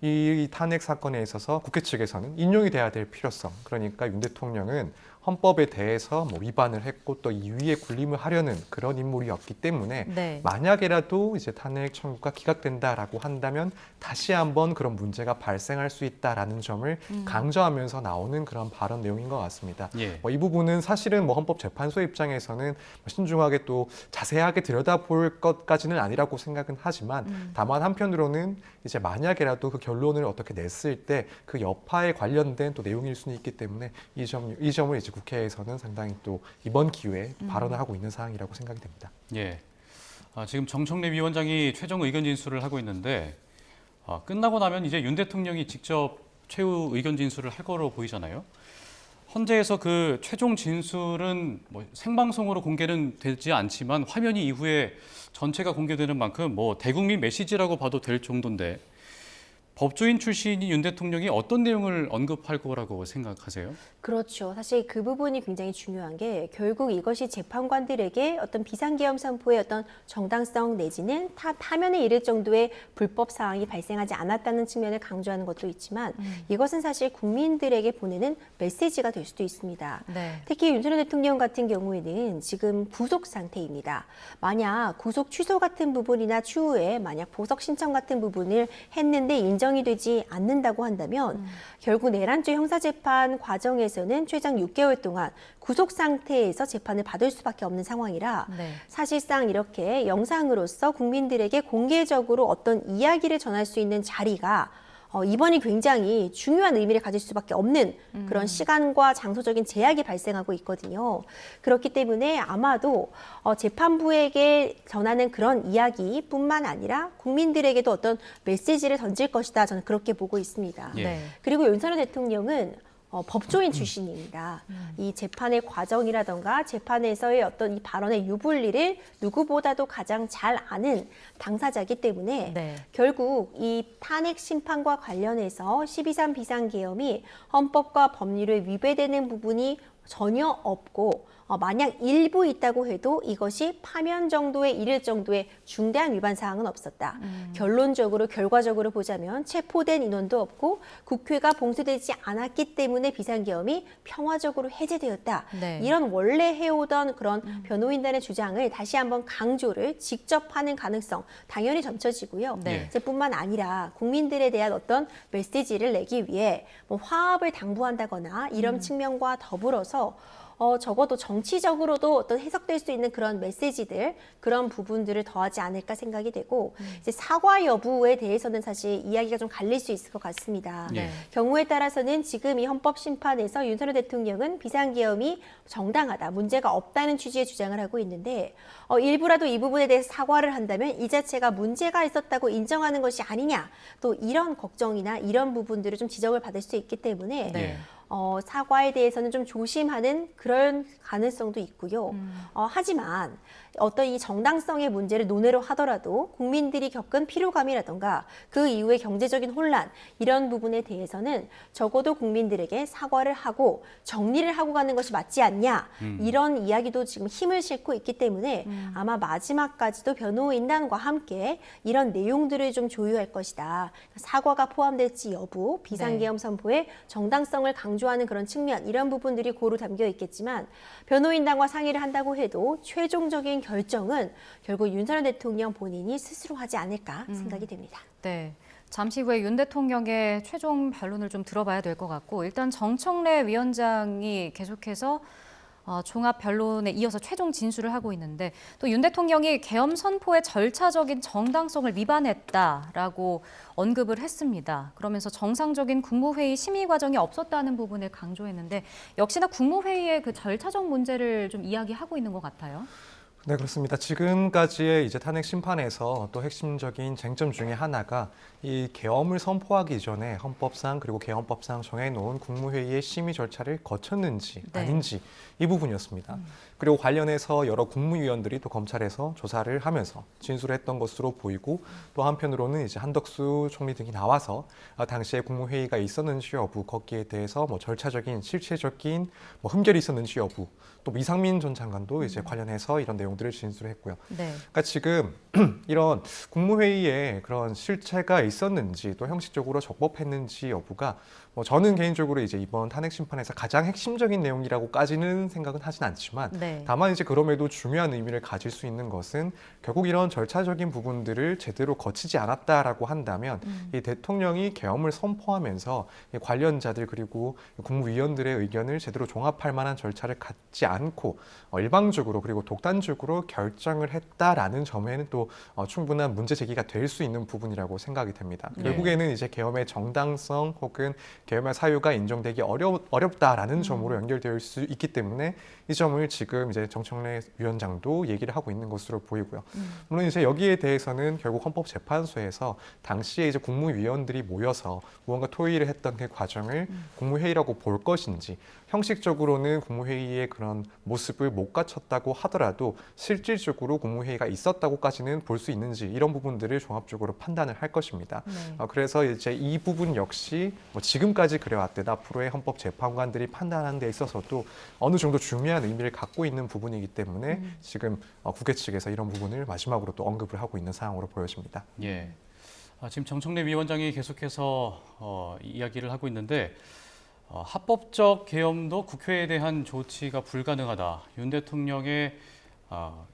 S4: 이 탄핵 사건에 있어서 국회 측에서는 인용이 돼야 될 필요성 그러니까 윤 대통령은 헌법에 대해서 뭐 위반을 했고 또 이 위에 군림을 하려는 그런 인물이었기 때문에
S1: 네.
S4: 만약에라도 이제 탄핵 청구가 기각된다라고 한다면 다시 한번 그런 문제가 발생할 수 있다라는 점을 강조하면서 나오는 그런 발언 내용인 것 같습니다.
S2: 예.
S4: 이 부분은 사실은 뭐 헌법재판소 입장에서는 신중하게 또 자세하게 들여다볼 것까지는 아니라고 생각은 하지만 다만 한편으로는 이제 만약에라도 그 결론을 어떻게 냈을 때 그 여파에 관련된 또 내용일 수는 있기 때문에 이 점을 이제 국회에서는 상당히 또 이번 기회에 발언을 하고 있는 사항이라고 생각이 됩니다.
S2: 예. 지금 정청래 위원장이 최종 의견 진술을 하고 있는데 끝나고 나면 이제 윤 대통령이 직접 최후 의견 진술을 할 거로 보이잖아요. 헌재에서 그 최종 진술은 뭐 생방송으로 공개는 되지 않지만 화면이 이후에 전체가 공개되는 만큼 뭐 대국민 메시지라고 봐도 될 정도인데 법조인 출신인 윤 대통령이 어떤 내용을 언급할 거라고 생각하세요?
S3: 그렇죠. 사실 그 부분이 굉장히 중요한 게 결국 이것이 재판관들에게 어떤 비상계엄 선포의 어떤 정당성 내지는 파면에 이를 정도의 불법 사항이 발생하지 않았다는 측면을 강조하는 것도 있지만 이것은 사실 국민들에게 보내는 메시지가 될 수도 있습니다.
S1: 네.
S3: 특히 윤석열 대통령 같은 경우에는 지금 구속 상태입니다. 만약 구속 취소 같은 부분이나 추후에 만약 보석 신청 같은 부분을 했는데 인정이 되지 않는다고 한다면 결국 내란죄 형사재판 과정에서는 최장 6개월 동안 구속 상태에서 재판을 받을 수밖에 없는 상황이라
S1: 네.
S3: 사실상 이렇게 영상으로서 국민들에게 공개적으로 어떤 이야기를 전할 수 있는 자리가 이번이 굉장히 중요한 의미를 가질 수밖에 없는 그런 시간과 장소적인 제약이 발생하고 있거든요. 그렇기 때문에 아마도 재판부에게 전하는 그런 이야기뿐만 아니라 국민들에게도 어떤 메시지를 던질 것이다. 저는 그렇게 보고 있습니다.
S2: 예.
S1: 네.
S3: 그리고 윤석열 대통령은 법조인 출신입니다. 이 재판의 과정이라던가 재판에서의 어떤 이 발언의 유불리를 누구보다도 가장 잘 아는 당사자이기 때문에
S1: 네.
S3: 결국 이 탄핵 심판과 관련해서 12.3 비상계엄이 헌법과 법률에 위배되는 부분이 전혀 없고 만약 일부 있다고 해도 이것이 파면 정도에 이를 정도의 중대한 위반 사항은 없었다. 결론적으로 결과적으로 보자면 체포된 인원도 없고 국회가 봉쇄되지 않았기 때문에 비상계엄이 평화적으로 해제되었다.
S1: 네.
S3: 이런 원래 해오던 그런 변호인단의 주장을 다시 한번 강조를 직접 하는 가능성 당연히 점쳐지고요.
S1: 네.
S3: 뿐만 아니라 국민들에 대한 어떤 메시지를 내기 위해 뭐 화합을 당부한다거나 이런 측면과 더불어서 적어도 정치적으로도 어떤 해석될 수 있는 그런 메시지들, 그런 부분들을 더하지 않을까 생각이 되고, 이제 사과 여부에 대해서는 사실 이야기가 좀 갈릴 수 있을 것 같습니다.
S1: 네.
S3: 경우에 따라서는 지금 이 헌법심판에서 윤석열 대통령은 비상계엄이 정당하다, 문제가 없다는 취지의 주장을 하고 있는데, 일부라도 이 부분에 대해서 사과를 한다면 이 자체가 문제가 있었다고 인정하는 것이 아니냐, 또 이런 걱정이나 이런 부분들을 좀 지적을 받을 수 있기 때문에
S1: 네.
S3: 사과에 대해서는 좀 조심하는 그런 가능성도 있고요. 하지만 어떤 이 정당성의 문제를 논외로 하더라도 국민들이 겪은 피로감이라던가 그 이후의 경제적인 혼란 이런 부분에 대해서는 적어도 국민들에게 사과를 하고 정리를 하고 가는 것이 맞지 않냐 이런 이야기도 지금 힘을 싣고 있기 때문에 아마 마지막까지도 변호인단과 함께 이런 내용들을 좀 조율할 것이다. 사과가 포함될지 여부, 비상계엄 선포의 정당성을 강조하는 그런 측면 이런 부분들이 고루 담겨 있겠지만 변호인단과 상의를 한다고 해도 최종적인 결정은 결국 윤석열 대통령 본인이 스스로 하지 않을까 생각이 됩니다.
S1: 네. 잠시 후에 윤 대통령의 최종 반론을 좀 들어봐야 될 것 같고 일단 정청래 위원장이 계속해서 종합 변론에 이어서 최종 진술을 하고 있는데 또 윤 대통령이 계엄 선포의 절차적인 정당성을 위반했다라고 언급을 했습니다. 그러면서 정상적인 국무회의 심의 과정이 없었다는 부분을 강조했는데 역시나 국무회의의 그 절차적 문제를 좀 이야기하고 있는 것 같아요.
S4: 네, 그렇습니다. 지금까지의 이제 탄핵 심판에서 또 핵심적인 쟁점 중에 하나가 이 계엄을 선포하기 전에 헌법상 그리고 개헌법상 정해놓은 국무회의의 심의 절차를 거쳤는지
S1: 네.
S4: 아닌지 이 부분이었습니다. 그리고 관련해서 여러 국무위원들이 또 검찰에서 조사를 하면서 진술을 했던 것으로 보이고 또 한편으로는 이제 한덕수 총리 등이 나와서 당시에 국무회의가 있었는지 여부 거기에 대해서 뭐 절차적인 실체적인 뭐 흠결이 있었는지 여부 또 이상민 전 장관도 이제 관련해서 이런 내용들을 진술했고요.
S1: 네.
S4: 그러니까 지금 이런 국무회의에 그런 실체가 있었는지 또 형식적으로 적법했는지 여부가 뭐 저는 개인적으로 이제 이번 탄핵 심판에서 가장 핵심적인 내용이라고까지는 생각은 하진 않지만
S1: 네.
S4: 다만 이제 그럼에도 중요한 의미를 가질 수 있는 것은 결국 이런 절차적인 부분들을 제대로 거치지 않았다라고 한다면 이 대통령이 계엄을 선포하면서 이 관련자들 그리고 국무위원들의 의견을 제대로 종합할 만한 절차를 갖지 않고 일방적으로 그리고 독단적으로 결정을 했다라는 점에는 또 충분한 문제 제기가 될 수 있는 부분이라고 생각이 됩니다.
S1: 네.
S4: 결국에는 이제 계엄의 정당성 혹은 계엄의 사유가 인정되기 어렵다라는 점으로 연결될 수 있기 때문에 이 점을 지금 이제 정청래 위원장도 얘기를 하고 있는 것으로 보이고요. 물론 이제 여기에 대해서는 결국 헌법재판소에서 당시에 이제 국무위원들이 모여서 무언가 토의를 했던 그 과정을 국무회의라고 볼 것인지 형식적으로는 국무회의의 그런 모습을 못 갖췄다고 하더라도 실질적으로 국무회의가 있었다고까지는 볼 수 있는지 이런 부분들을 종합적으로 판단을 할 것입니다.
S1: 네.
S4: 그래서 이제 이 부분 역시 뭐 지금까지 그래왔듯 앞으로의 헌법재판관들이 판단하는 데 있어서도 어느 정도 중요한 의미를 갖고 있는 부분이기 때문에 지금 국회 측에서 이런 부분을 마지막으로 또 언급을 하고 있는 상황으로 보여집니다.
S2: 예. 지금 정청래 위원장이 계속해서 이야기를 하고 있는데 합법적 계엄도 국회에 대한 조치가 불가능하다. 윤 대통령의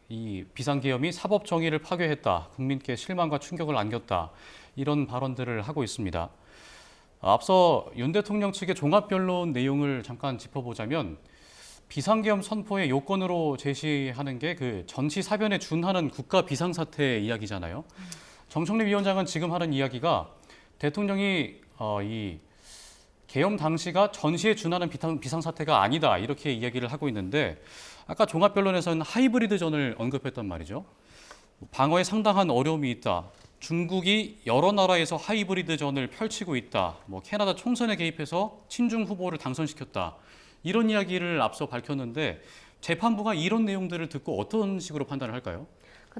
S2: 이 비상계엄이 사법 정의를 파괴했다. 국민께 실망과 충격을 안겼다. 이런 발언들을 하고 있습니다. 앞서 윤 대통령 측의 종합변론 내용을 잠깐 짚어보자면 비상계엄 선포의 요건으로 제시하는 게 그 전시사변에 준하는 국가 비상사태 이야기잖아요. 정청래 위원장은 지금 하는 이야기가 대통령이 이 계엄 당시가 전시에 준하는 비상사태가 아니다 이렇게 이야기를 하고 있는데 아까 종합변론에서는 하이브리드전을 언급했단 말이죠. 방어에 상당한 어려움이 있다. 중국이 여러 나라에서 하이브리드전을 펼치고 있다. 뭐 캐나다 총선에 개입해서 친중 후보를 당선시켰다. 이런 이야기를 앞서 밝혔는데 재판부가 이런 내용들을 듣고 어떤 식으로 판단을 할까요?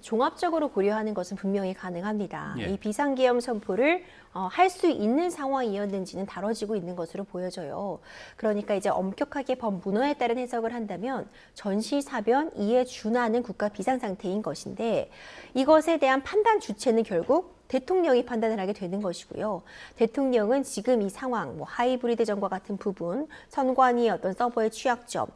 S3: 종합적으로 고려하는 것은 분명히 가능합니다.
S2: 예.
S3: 이 비상계엄 선포를 할 수 있는 상황이었는지는 다뤄지고 있는 것으로 보여져요. 그러니까 이제 엄격하게 법 문헌에 따른 해석을 한다면 전시사변 이에 준하는 국가 비상상태인 것인데 이것에 대한 판단 주체는 결국 대통령이 판단을 하게 되는 것이고요. 대통령은 지금 이 상황, 하이브리드 전과 같은 부분, 선관위의 어떤 서버의 취약점,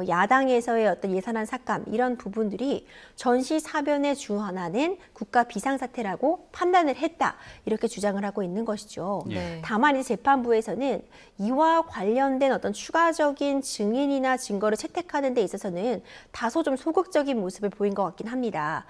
S3: 야당에서의 어떤 예산안 삭감 이런 부분들이 전시사변에 준하는 국가 비상사태라고 판단을 했다 이렇게 주장을 하고 있는 것이죠.
S1: 네.
S3: 다만 이 재판부에서는 이와 관련된 어떤 추가적인 증인이나 증거를 채택하는 데 있어서는 다소 좀 소극적인 모습을 보인 것 같긴 합니다.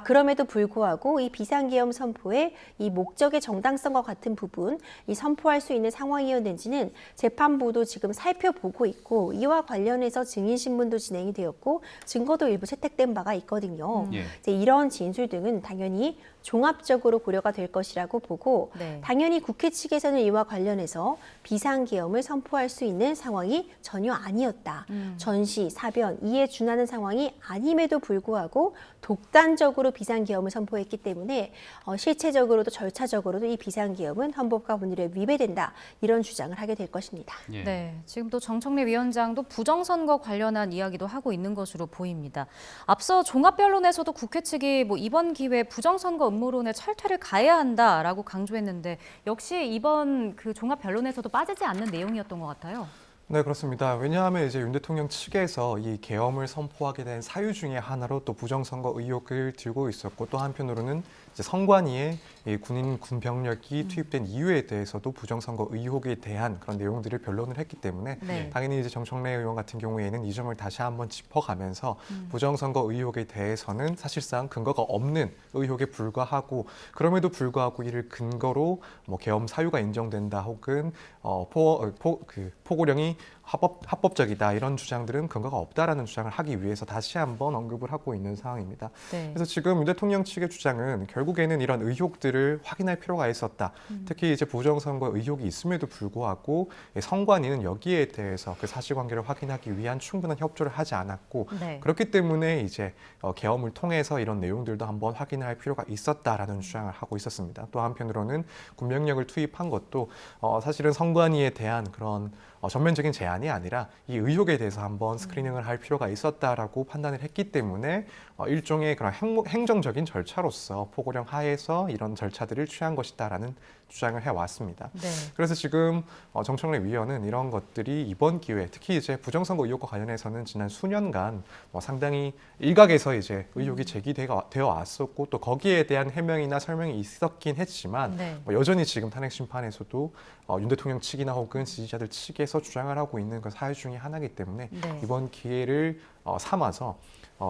S3: 그럼에도 불구하고 이 비상계엄 선포에 이 목적의 정당성과 같은 부분, 이 선포할 수 있는 상황이었는지는 재판부도 지금 살펴보고 있고 이와 관련해서 증인 신문도 진행이 되었고 증거도 일부 채택된 바가 있거든요.
S2: 예.
S3: 이제 이런 진술 등은 당연히 종합적으로 고려가 될 것이라고 보고
S1: 네.
S3: 당연히 국회 측에서는 이와 관련해서 비상계엄을 선포할 수 있는 상황이 전혀 아니었다. 전시, 사변, 이에 준하는 상황이 아님에도 불구하고 독단적으로 비상계엄을 선포했기 때문에 실체적으로도 절차적으로도 이 비상계엄은 헌법과 법률에 위배된다. 이런 주장을 하게 될 것입니다.
S2: 예.
S1: 네, 지금 또 정청래 위원장도 부정선거 관련한 이야기도 하고 있는 것으로 보입니다. 앞서 종합변론에서도 국회 측이 이번 기회에 부정선거 음모론에 철퇴를 가해야 한다라고 강조했는데 역시 이번 그 종합변론에서도 빠지지 않는 내용이었던 것 같아요.
S4: 네, 그렇습니다. 왜냐하면 이제 윤 대통령 측에서 이 계엄을 선포하게 된 사유 중에 하나로 또 부정선거 의혹을 들고 있었고 또 한편으로는 이제 선관위에 이 군병력이 투입된 이유에 대해서도 부정선거 의혹에 대한 그런 내용들을 변론을 했기 때문에
S1: 네.
S4: 당연히 이제 정청래 의원 같은 경우에는 이 점을 다시 한번 짚어가면서 부정선거 의혹에 대해서는 사실상 근거가 없는 의혹에 불과하고 그럼에도 불구하고 이를 근거로 계엄 사유가 인정된다 혹은 포고령이 합법적이다 이런 주장들은 근거가 없다라는 주장을 하기 위해서 다시 한번 언급을 하고 있는 상황입니다.
S1: 네.
S4: 그래서 지금 윤 대통령 측의 주장은 결국에는 이런 의혹들을 확인할 필요가 있었다. 특히 이제 부정선거 의혹이 있음에도 불구하고 선관위는 여기에 대해서 그 사실관계를 확인하기 위한 충분한 협조를 하지 않았고
S1: 네.
S4: 그렇기 때문에 이제 계엄을 통해서 이런 내용들도 한번 확인할 필요가 있었다라는 주장을 하고 있었습니다. 또 한편으로는 군병력을 투입한 것도 사실은 선관위에 대한 그런 전면적인 제안이 아니라 이 의혹에 대해서 한번 스크리닝을 할 필요가 있었다라고 판단을 했기 때문에 일종의 그런 행정적인 절차로서 포고령 하에서 이런 절차들을 취한 것이다라는 주장을 해왔습니다.
S1: 네.
S4: 그래서 지금 정청래 위원은 이런 것들이 이번 기회에 특히 이제 부정선거 의혹과 관련해서는 지난 수년간 상당히 일각에서 이제 의혹이 제기되어 왔었고 또 거기에 대한 해명이나 설명이 있었긴 했지만
S1: 네.
S4: 여전히 지금 탄핵 심판에서도 윤 대통령 측이나 혹은 지지자들 측에서 주장을 하고 있는 그 사유 중에 하나이기 때문에
S1: 네.
S4: 이번 기회를 삼아서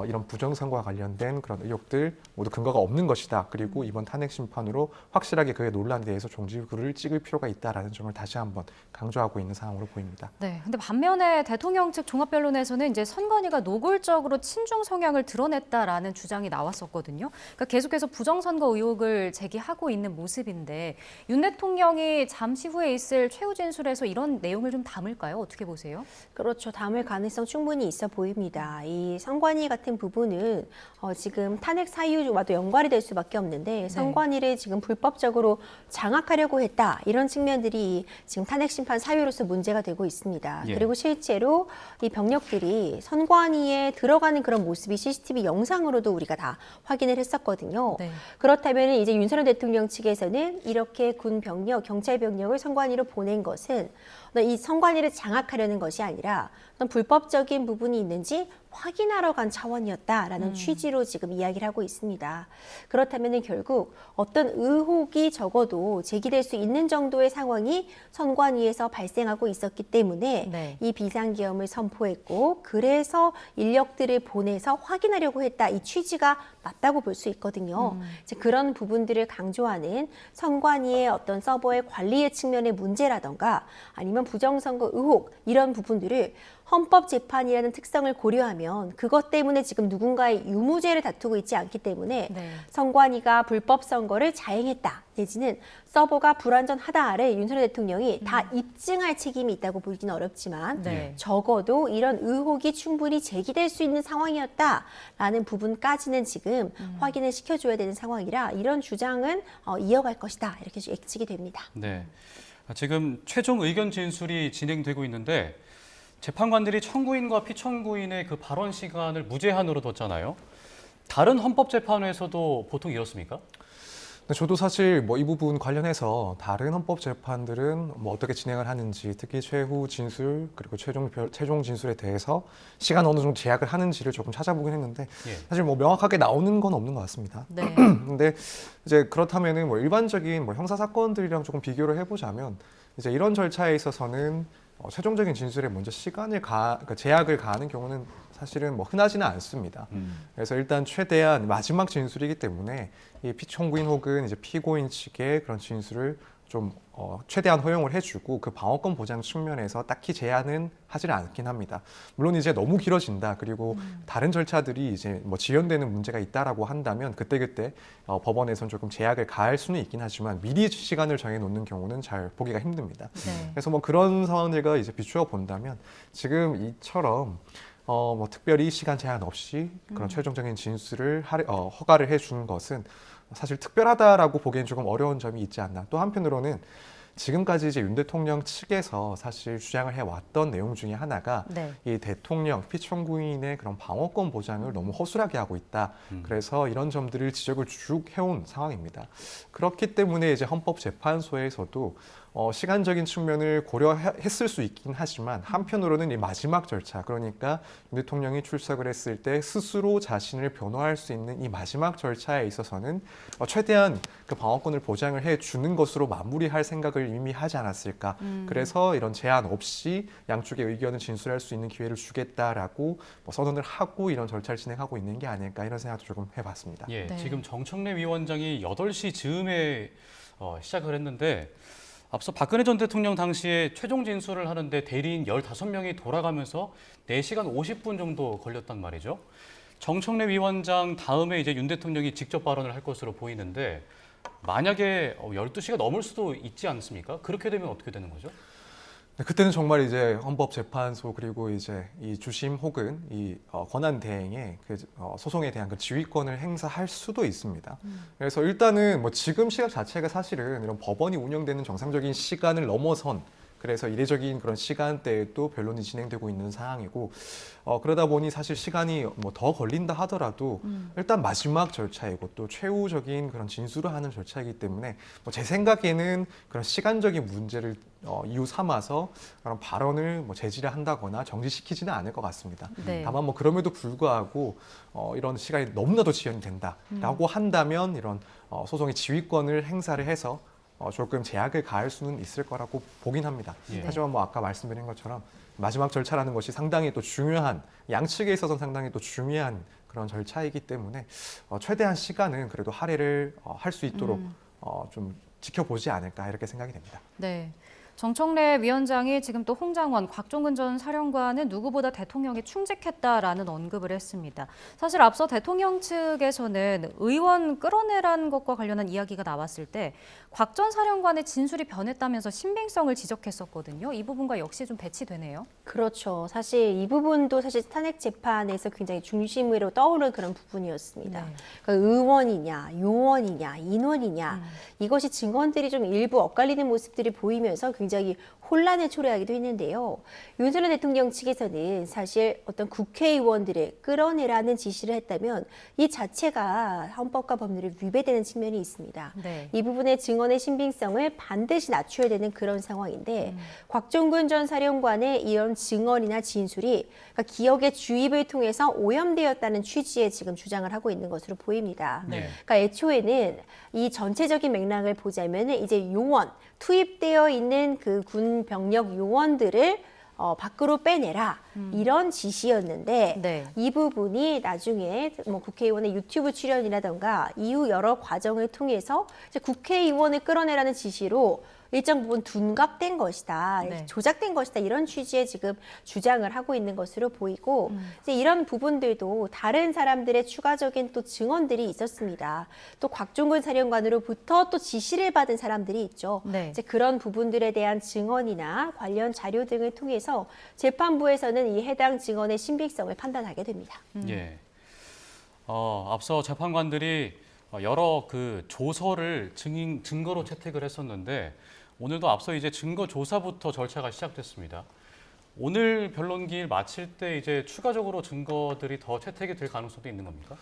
S4: 이런 부정선거와 관련된 그런 의혹들 모두 근거가 없는 것이다. 그리고 이번 탄핵 심판으로 확실하게 그의 논란에 대해서 종지부를 찍을 필요가 있다라는 점을 다시 한번 강조하고 있는 상황으로 보입니다.
S1: 네. 근데 반면에 대통령 측 종합변론에서는 이제 선관위가 노골적으로 친중 성향을 드러냈다라는 주장이 나왔었거든요. 그러니까 계속해서 부정선거 의혹을 제기하고 있는 모습인데 윤 대통령이 잠시 후에 있을 최후 진술에서 이런 내용을 좀 담을까요? 어떻게 보세요?
S3: 그렇죠. 담을 가능성 충분히 있어 보입니다. 이 선관위 같은 부분은 지금 탄핵 사유와도 연관이 될 수밖에 없는데 선관위를 지금 불법적으로 장악하려고 했다. 이런 측면들이 지금 탄핵 심판 사유로서 문제가 되고 있습니다.
S2: 예.
S3: 그리고 실제로 이 병력들이 선관위에 들어가는 그런 모습이 CCTV 영상으로도 우리가 다 확인을 했었거든요.
S1: 네.
S3: 그렇다면 이제 윤석열 대통령 측에서는 이렇게 군 병력, 경찰 병력을 선관위로 보낸 것은 이 선관위를 장악하려는 것이 아니라 어떤 불법적인 부분이 있는지 확인하러 간 차원이었다라는 취지로 지금 이야기를 하고 있습니다. 그렇다면 결국 어떤 의혹이 적어도 제기될 수 있는 정도의 상황이 선관위에서 발생하고 있었기 때문에
S1: 네.
S3: 이 비상계엄을 선포했고 그래서 인력들을 보내서 확인하려고 했다. 이 취지가 맞다고 볼 수 있거든요. 이제 그런 부분들을 강조하는 선관위의 어떤 서버의 관리의 측면의 문제라던가 아니면 부정선거 의혹 이런 부분들을 헌법재판이라는 특성을 고려하면 그것 때문에 지금 누군가의 유무죄를 다투고 있지 않기 때문에
S1: 네.
S3: 선관위가 불법 선거를 자행했다 내지는 서버가 불완전하다를 윤석열 대통령이 다 입증할 책임이 있다고 보기는 어렵지만
S1: 네.
S3: 적어도 이런 의혹이 충분히 제기될 수 있는 상황이었다라는 부분까지는 지금 확인을 시켜줘야 되는 상황이라 이런 주장은 이어갈 것이다 이렇게 예측이 됩니다.
S2: 네. 지금 최종 의견 진술이 진행되고 있는데 재판관들이 청구인과 피청구인의 그 발언 시간을 무제한으로 뒀잖아요. 다른 헌법재판에서도 보통 이렇습니까?
S4: 근데 저도 사실 뭐 이 부분 관련해서 다른 헌법 재판들은 뭐 어떻게 진행을 하는지, 특히 최후 진술 그리고 최종 진술에 대해서 시간 어느 정도 제약을 하는지를 조금 찾아보긴 했는데
S2: 예.
S4: 사실 뭐 명확하게 나오는 건 없는 것 같습니다.
S1: 네.
S4: 근데 이제 그렇다면은 뭐 일반적인 뭐 형사 사건들이랑 조금 비교를 해보자면 이제 이런 절차에 있어서는 최종적인 진술에 먼저 그러니까 제약을 가하는 경우는 사실은 뭐 흔하지는 않습니다. 그래서 일단 최대한 마지막 진술이기 때문에 이 피청구인 혹은 이제 피고인 측의 그런 진술을 좀 최대한 허용을 해주고 그 방어권 보장 측면에서 딱히 제한은 하지는 않긴 합니다. 물론 이제 너무 길어진다 그리고 다른 절차들이 이제 뭐 지연되는 문제가 있다라고 한다면 그때 법원에서는 조금 제약을 가할 수는 있긴 하지만 미리 시간을 정해 놓는 경우는 잘 보기가 힘듭니다.
S1: 네.
S4: 그래서 뭐 그런 상황들과 이제 비추어 본다면 지금 이처럼 뭐 특별히 시간 제한 없이 그런 최종적인 진술을 허가를 해준 것은 사실 특별하다라고 보기엔 조금 어려운 점이 있지 않나. 또 한편으로는 지금까지 이제 윤 대통령 측에서 사실 주장을 해왔던 내용 중에 하나가
S1: 네.
S4: 이 대통령 피청구인의 그런 방어권 보장을 너무 허술하게 하고 있다. 그래서 이런 점들을 지적을 쭉 해온 상황입니다. 그렇기 때문에 이제 헌법재판소에서도 시간적인 측면을 고려했을 수 있긴 하지만 한편으로는 이 마지막 절차, 그러니까 윤 대통령이 출석을 했을 때 스스로 자신을 변호할 수 있는 이 마지막 절차에 있어서는 최대한 그 방어권을 보장을 해주는 것으로 마무리할 생각을 이미 하지 않았을까. 그래서 이런 제한 없이 양쪽의 의견을 진술할 수 있는 기회를 주겠다라고 선언을 하고 이런 절차를 진행하고 있는 게 아닐까 이런 생각도 조금 해봤습니다.
S2: 예,
S1: 네.
S2: 지금 정청래 위원장이 8시 즈음에 시작을 했는데 앞서 박근혜 전 대통령 당시에 최종 진술을 하는데 대리인 15명이 돌아가면서 4시간 50분 정도 걸렸단 말이죠. 정청래 위원장 다음에 이제 윤 대통령이 직접 발언을 할 것으로 보이는데 만약에 12시가 넘을 수도 있지 않습니까? 그렇게 되면 어떻게 되는 거죠?
S4: 네, 그때는 정말 이제 헌법재판소 그리고 이제 이 주심 혹은 이 권한 대행의 그 소송에 대한 그 지휘권을 행사할 수도 있습니다. 그래서 일단은 뭐 지금 시각 자체가 사실은 이런 법원이 운영되는 정상적인 시간을 넘어선 그래서 이례적인 그런 시간대에도 변론이 진행되고 있는 상황이고 그러다 보니 사실 시간이 뭐 더 걸린다 하더라도 일단 마지막 절차이고 또 최후적인 그런 진술을 하는 절차이기 때문에 뭐 제 생각에는 그런 시간적인 문제를 이유 삼아서 그런 발언을 뭐 제지를 한다거나 정지시키지는 않을 것 같습니다.
S1: 네.
S4: 다만 뭐 그럼에도 불구하고 이런 시간이 너무나도 지연이 된다라고 한다면 이런 소송의 지휘권을 행사를 해서 조금 제약을 가할 수는 있을 거라고 보긴 합니다.
S2: 예.
S4: 하지만 뭐 아까 말씀드린 것처럼 마지막 절차라는 것이 상당히 또 중요한 양측에 있어서는 상당히 또 중요한 그런 절차이기 때문에 최대한 시간은 그래도 할애를 할 수 있도록 좀 지켜보지 않을까 이렇게 생각이 됩니다.
S1: 네. 정청래 위원장이 지금 또 홍장원, 곽종근 전 사령관은 누구보다 대통령에 충직했다라는 언급을 했습니다. 사실 앞서 대통령 측에서는 의원 끌어내라는 것과 관련한 이야기가 나왔을 때 곽 전 사령관의 진술이 변했다면서 신빙성을 지적했었거든요. 이 부분과 역시 좀 배치되네요.
S3: 그렇죠. 사실 이 부분도 사실 탄핵 재판에서 굉장히 중심으로 떠오르는 그런 부분이었습니다.
S1: 네.
S3: 그러니까 의원이냐, 요원이냐, 인원이냐 이것이 증언들이 좀 일부 엇갈리는 모습들이 보이면서 굉장히 혼란을 초래하기도 했는데요. 윤석열 대통령 측에서는 사실 어떤 국회의원들을 끌어내라는 지시를 했다면 이 자체가 헌법과 법률에 위배되는 측면이 있습니다.
S1: 네.
S3: 이 부분의 증언의 신빙성을 반드시 낮춰야 되는 그런 상황인데 곽종근 전 사령관의 이런 증언이나 진술이 그러니까 기억의 주입을 통해서 오염되었다는 취지의 지금 주장을 하고 있는 것으로 보입니다.
S2: 네.
S3: 그러니까 애초에는 이 전체적인 맥락을 보자면 이제 요원, 투입되어 있는 그 군 병력 요원들을 밖으로 빼내라 이런 지시였는데
S1: 네.
S3: 이 부분이 나중에 뭐 국회의원의 유튜브 출연이라던가 이후 여러 과정을 통해서 이제 국회의원을 끌어내라는 지시로 일정 부분 둔갑된 것이다,
S1: 네.
S3: 조작된 것이다 이런 취지의 지금 주장을 하고 있는 것으로 보이고 이제 이런 부분들도 다른 사람들의 추가적인 또 증언들이 있었습니다. 또 곽종근 사령관으로부터 또 지시를 받은 사람들이 있죠.
S1: 네.
S3: 이제 그런 부분들에 대한 증언이나 관련 자료 등을 통해서 재판부에서는 이 해당 증언의 신빙성을 판단하게 됩니다.
S2: 예. 앞서 재판관들이 여러 그 조서를 증거로 채택을 했었는데 오늘도 앞서 이제 증거 조사부터 절차가 시작됐습니다. 오늘 변론기일 마칠 때 이제 추가적으로 증거들이 더 채택이 될 가능성도 있는 겁니까?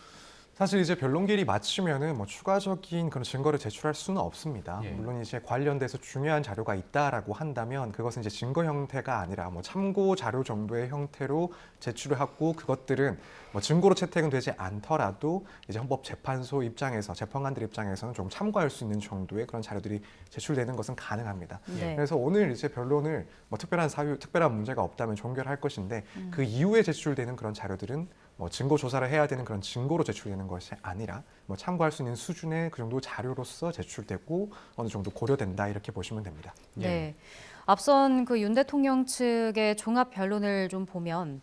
S4: 사실 이제 변론기일이 마치면은 뭐 추가적인 그런 증거를 제출할 수는 없습니다.
S2: 예.
S4: 물론 이제 관련돼서 중요한 자료가 있다라고 한다면 그것은 이제 증거 형태가 아니라 뭐 참고 자료 정도의 형태로 제출을 하고 그것들은 뭐 증거로 채택은 되지 않더라도 이제 헌법재판소 입장에서 재판관들 입장에서는 좀 참고할 수 있는 정도의 그런 자료들이 제출되는 것은 가능합니다.
S1: 네.
S4: 그래서 오늘 이제 변론을 뭐 특별한 사유, 특별한 문제가 없다면 종결할 것인데 그 이후에 제출되는 그런 자료들은 뭐 증거 조사를 해야 되는 그런 증거로 제출되는 것이 아니라 뭐 참고할 수 있는 수준의 그 정도 자료로서 제출되고 어느 정도 고려된다 이렇게 보시면 됩니다.
S1: 네. 앞선 그 윤 대통령 측의 종합 변론을 좀 보면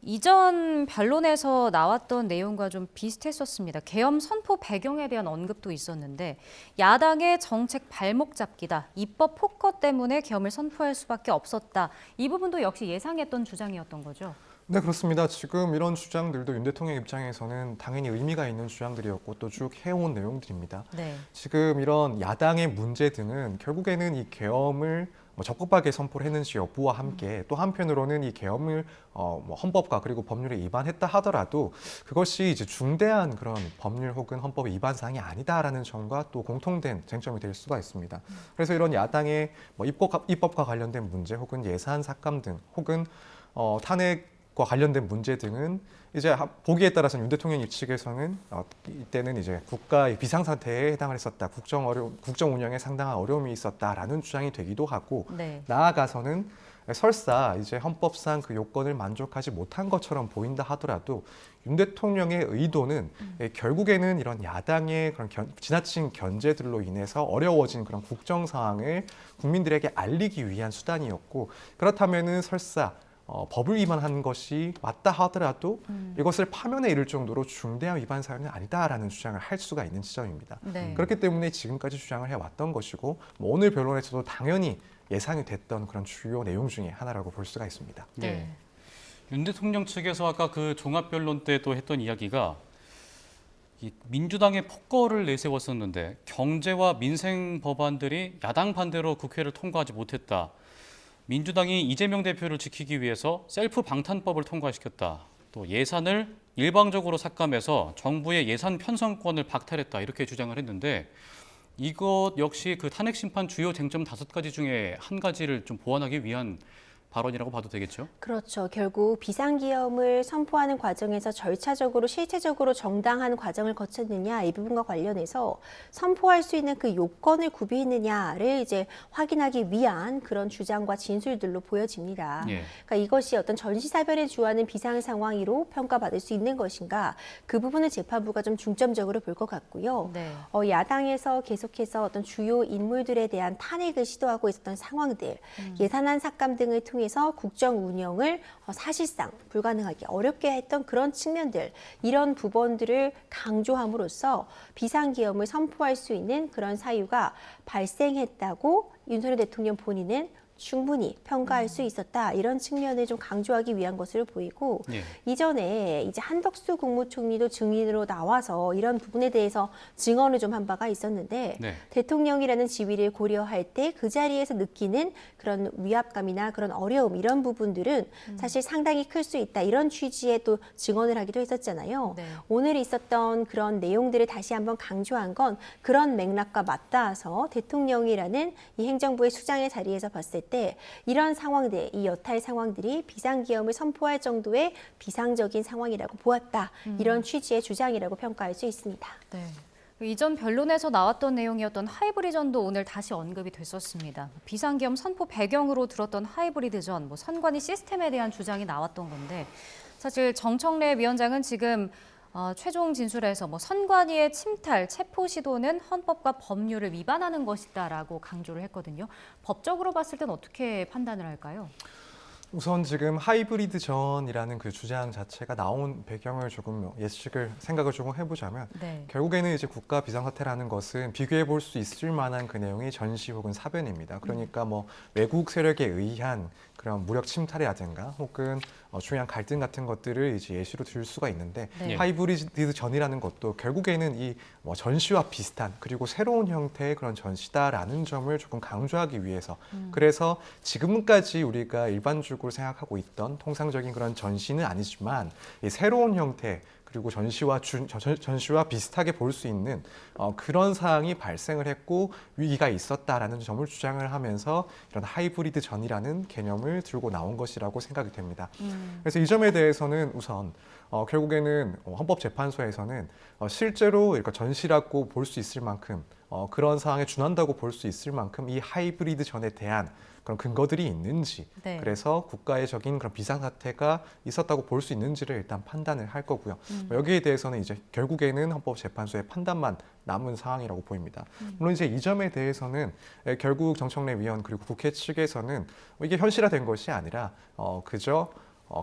S1: 이전 변론에서 나왔던 내용과 좀 비슷했었습니다. 계엄 선포 배경에 대한 언급도 있었는데 야당의 정책 발목 잡기다. 입법 폭거 때문에 계엄을 선포할 수밖에 없었다. 이 부분도 역시 예상했던 주장이었던 거죠.
S4: 네, 그렇습니다. 지금 이런 주장들도 윤 대통령 입장에서는 당연히 의미가 있는 주장들이었고 또 쭉 해온 내용들입니다.
S1: 네.
S4: 지금 이런 야당의 문제 등은 결국에는 이 계엄을 뭐 적법하게 선포를 했는지 여부와 함께 또 한편으로는 이 계엄을 뭐 헌법과 그리고 법률에 위반했다 하더라도 그것이 이제 중대한 그런 법률 혹은 헌법 위반 사항이 아니다라는 점과 또 공통된 쟁점이 될 수가 있습니다. 그래서 이런 야당의 뭐 입법과 관련된 문제 혹은 예산 삭감 등 혹은 탄핵과 관련된 문제 등은 이제 보기에 따라서는 윤 대통령 측에서는 이때는 이제 국가의 비상사태에 해당을 했었다. 국정 운영에 상당한 어려움이 있었다라는 주장이 되기도 하고
S1: 네.
S4: 나아가서는 설사 이제 헌법상 그 요건을 만족하지 못한 것처럼 보인다 하더라도 윤 대통령의 의도는 결국에는 이런 야당의 그런 지나친 견제들로 인해서 어려워진 그런 국정 상황을 국민들에게 알리기 위한 수단이었고 그렇다면은 설사 법을 위반한 것이 맞다 하더라도 이것을 파면에 이를 정도로 중대한 위반 사유는 아니다라는 주장을 할 수가 있는 지점입니다.
S1: 네.
S4: 그렇기 때문에 지금까지 주장을 해왔던 것이고 뭐 오늘 변론에서도 당연히 예상이 됐던 그런 주요 내용 중에 하나라고 볼 수가 있습니다.
S1: 네.
S2: 예. 윤 대통령 측에서 아까 그 종합 변론 때 또 했던 이야기가 이 민주당의 폭거를 내세웠었는데 경제와 민생 법안들이 야당 반대로 국회를 통과하지 못했다. 민주당이 이재명 대표를 지키기 위해서 셀프 방탄법을 통과시켰다. 또 예산을 일방적으로 삭감해서 정부의 예산 편성권을 박탈했다. 이렇게 주장을 했는데 이것 역시 그 탄핵 심판 주요 쟁점 5가지 중에 한 가지를 좀 보완하기 위한 발언이라고 봐도 되겠죠?
S3: 그렇죠. 결국 비상기업을 선포하는 과정에서 절차적으로 실체적으로 정당한 과정을 거쳤느냐 이 부분과 관련해서 선포할 수 있는 그 요건을 구비했느냐를 이제 확인하기 위한 그런 주장과 진술들로 보여집니다.
S2: 예.
S3: 그러니까 이것이 어떤 전시사변에 주하는 비상 상황으로 평가받을 수 있는 것인가 그 부분을 재판부가 좀 중점적으로 볼 것 같고요.
S1: 네.
S3: 야당에서 계속해서 어떤 주요 인물들에 대한 탄핵을 시도하고 있었던 상황들, 예산안 삭감 등을 통해서 국정 운영을 사실상 불가능하게 어렵게 했던 그런 측면들, 이런 부분들을 강조함으로써 비상기업을 선포할 수 있는 그런 사유가 발생했다고 윤석열 대통령 본인은 충분히 평가할 수 있었다. 이런 측면을 좀 강조하기 위한 것으로 보이고
S2: 예.
S3: 이전에 이제 한덕수 국무총리도 증인으로 나와서 이런 부분에 대해서 증언을 좀 한 바가 있었는데
S2: 네.
S3: 대통령이라는 지위를 고려할 때 그 자리에서 느끼는 그런 위압감이나 그런 어려움 이런 부분들은 사실 상당히 클 수 있다. 이런 취지의 또 증언을 하기도 했었잖아요.
S1: 네.
S3: 오늘 있었던 그런 내용들을 다시 한번 강조한 건 그런 맥락과 맞닿아서 대통령이라는 이 행정부의 수장의 자리에서 봤을 때 이런 상황들, 이 여타의 상황들이 비상기업을 선포할 정도의 비상적인 상황이라고 보았다. 이런 취지의 주장이라고 평가할 수 있습니다.
S1: 네. 이전 변론에서 나왔던 내용이었던 하이브리전도 오늘 다시 언급이 됐었습니다. 비상계엄 선포 배경으로 들었던 하이브리드전, 선관위 시스템에 대한 주장이 나왔던 건데 사실 정청래 위원장은 지금 최종 진술에서 뭐 선관위의 침탈, 체포 시도는 헌법과 법률을 위반하는 것이다라고 강조를 했거든요. 법적으로 봤을 땐 어떻게 판단을 할까요?
S4: 우선 지금 하이브리드 전이라는 그 주장 자체가 나온 배경을 조금 생각을 조금 해보자면
S1: 네.
S4: 결국에는 이제 국가 비상사태라는 것은 비교해 볼 수 있을 만한 그 내용이 전시 혹은 사변입니다. 그러니까 뭐 외국 세력에 의한 그런 무력 침탈이라든가 혹은 중요한 갈등 같은 것들을 이제 예시로 들 수가 있는데
S1: 네.
S4: 하이브리드 전이라는 것도 결국에는 이 전시와 비슷한 그리고 새로운 형태의 그런 전시다라는 점을 조금 강조하기 위해서 그래서 지금까지 우리가 일반적으로 생각하고 있던 통상적인 그런 전시는 아니지만 이 새로운 형태 그리고 전시와 비슷하게 볼 수 있는 그런 사항이 발생을 했고 위기가 있었다라는 점을 주장을 하면서 이런 하이브리드 전이라는 개념을 들고 나온 것이라고 생각이 됩니다. 그래서 이 점에 대해서는 우선 결국에는 헌법재판소에서는 실제로 전시라고 볼 수 있을 만큼 그런 상황에 준한다고 볼 수 있을 만큼 이 하이브리드 전에 대한 그런 근거들이 있는지
S1: 네.
S4: 그래서 국가의적인 그런 비상사태가 있었다고 볼 수 있는지를 일단 판단을 할 거고요. 여기에 대해서는 이제 결국에는 헌법재판소의 판단만 남은 상황이라고 보입니다. 물론 이제 이 점에 대해서는 결국 정청래 위원 그리고 국회 측에서는 이게 현실화된 것이 아니라 그저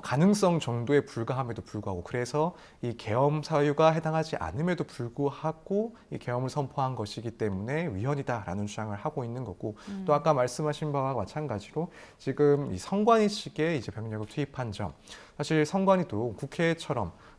S4: 가능성 정도에 불과함에도 불구하고 그래서 이 계엄 사유가 해당하지 않음에도 불구하고 이 계엄을 선포한 것이기 때문에 위헌이다라는 주장을 하고 있는 거고 또 아까 말씀하신 바와 마찬가지로 지금 이 선관위 측에 이제 병력을 투입한 점 사실 선관위도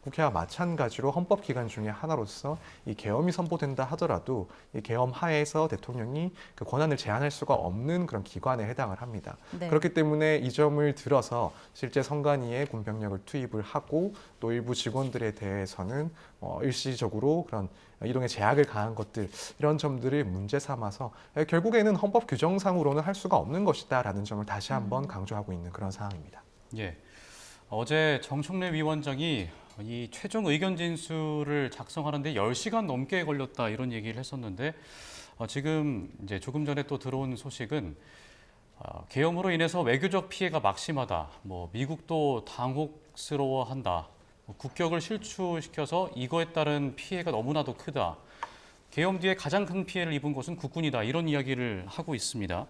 S4: 국회와 마찬가지로 헌법기관 중에 하나로서 이 계엄이 선포된다 하더라도 이 계엄 하에서 대통령이 그 권한을 제한할 수가 없는 그런 기관에 해당을 합니다.
S1: 네.
S4: 그렇기 때문에 이 점을 들어서 실제 선관위에 군병력을 투입을 하고 또 일부 직원들에 대해서는 일시적으로 그런 이동에 제약을 가한 것들 이런 점들을 문제 삼아서 결국에는 헌법 규정상으로는 할 수가 없는 것이다라는 점을 다시 한번 강조하고 있는 그런 상황입니다.
S2: 예. 어제 정청래 위원장이 이 최종 의견 진술을 작성하는데 10시간 넘게 걸렸다 이런 얘기를 했었는데 지금 이제 조금 전에 또 들어온 소식은 계엄으로 인해서 외교적 피해가 막심하다. 뭐 미국도 당혹스러워한다. 국격을 실추시켜서 이거에 따른 피해가 너무나도 크다. 계엄 뒤에 가장 큰 피해를 입은 것은 국군이다. 이런 이야기를 하고 있습니다.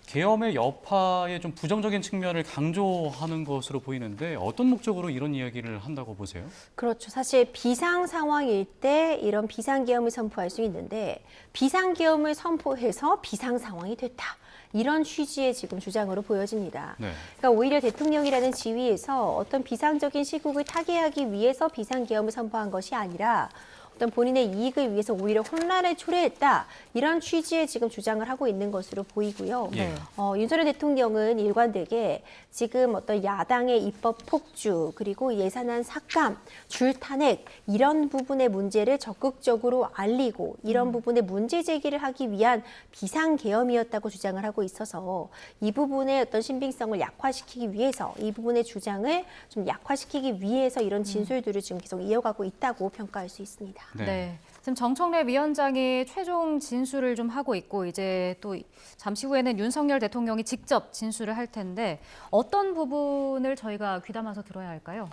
S2: 계엄의 여파의 좀 부정적인 측면을 강조하는 것으로 보이는데 어떤 목적으로 이런 이야기를 한다고 보세요?
S3: 그렇죠. 사실 비상 상황일 때 이런 비상계엄을 선포할 수 있는데 비상계엄을 선포해서 비상 상황이 됐다. 이런 취지의 지금 주장으로 보여집니다.
S2: 네.
S3: 그러니까 오히려 대통령이라는 지위에서 어떤 비상적인 시국을 타개하기 위해서 비상계엄을 선포한 것이 아니라 어떤 본인의 이익을 위해서 오히려 혼란을 초래했다. 이런 취지의 지금 주장을 하고 있는 것으로 보이고요.
S2: 예.
S3: 윤석열 대통령은 일관되게 지금 어떤 야당의 입법 폭주 그리고 예산안 삭감, 줄탄핵 이런 부분의 문제를 적극적으로 알리고 이런 부분에 문제 제기를 하기 위한 비상계엄이었다고 주장을 하고 있어서 이 부분의 어떤 신빙성을 약화시키기 위해서 이 부분의 주장을 좀 약화시키기 위해서 이런 진술들을 지금 계속 이어가고 있다고 평가할 수 있습니다.
S1: 네. 지금 정청래 위원장이 최종 진술을 좀 하고 있고 이제 또 잠시 후에는 윤석열 대통령이 직접 진술을 할 텐데 어떤 부분을 저희가 귀담아서 들어야 할까요?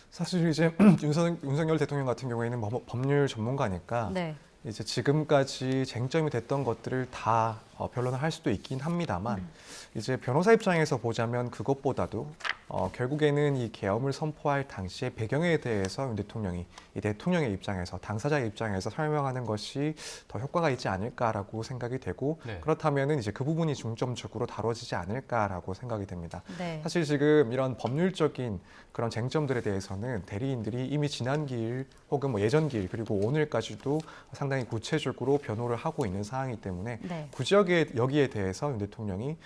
S4: 사실 이제 윤석열 대통령 같은 경우에는 법률 전문가니까
S1: 네.
S4: 이제 지금까지 쟁점이 됐던 것들을 다 변론을 할 수도 있긴 합니다만 이제 변호사 입장에서 보자면 그것보다도 결국에는 이 계엄을 선포할 당시의 배경에 대해서 윤 대통령이 이 대통령의 입장에서 당사자의 입장에서 설명하는 것이 더 효과가 있지 않을까라고 생각이 되고
S2: 네.
S4: 그렇다면은 이제 그 부분이 중점적으로 다뤄지지 않을까라고 생각이 됩니다.
S1: 네.
S4: 사실 지금 이런 법률적인 그런 쟁점들에 대해서는 대리인들이 이미 지난 길 혹은 뭐 예전 길 그리고 오늘까지도 상당히 구체적으로 변호를 하고 있는 상황이기 때문에
S1: 네.
S4: 굳이 여기에 대해서 윤 대통령이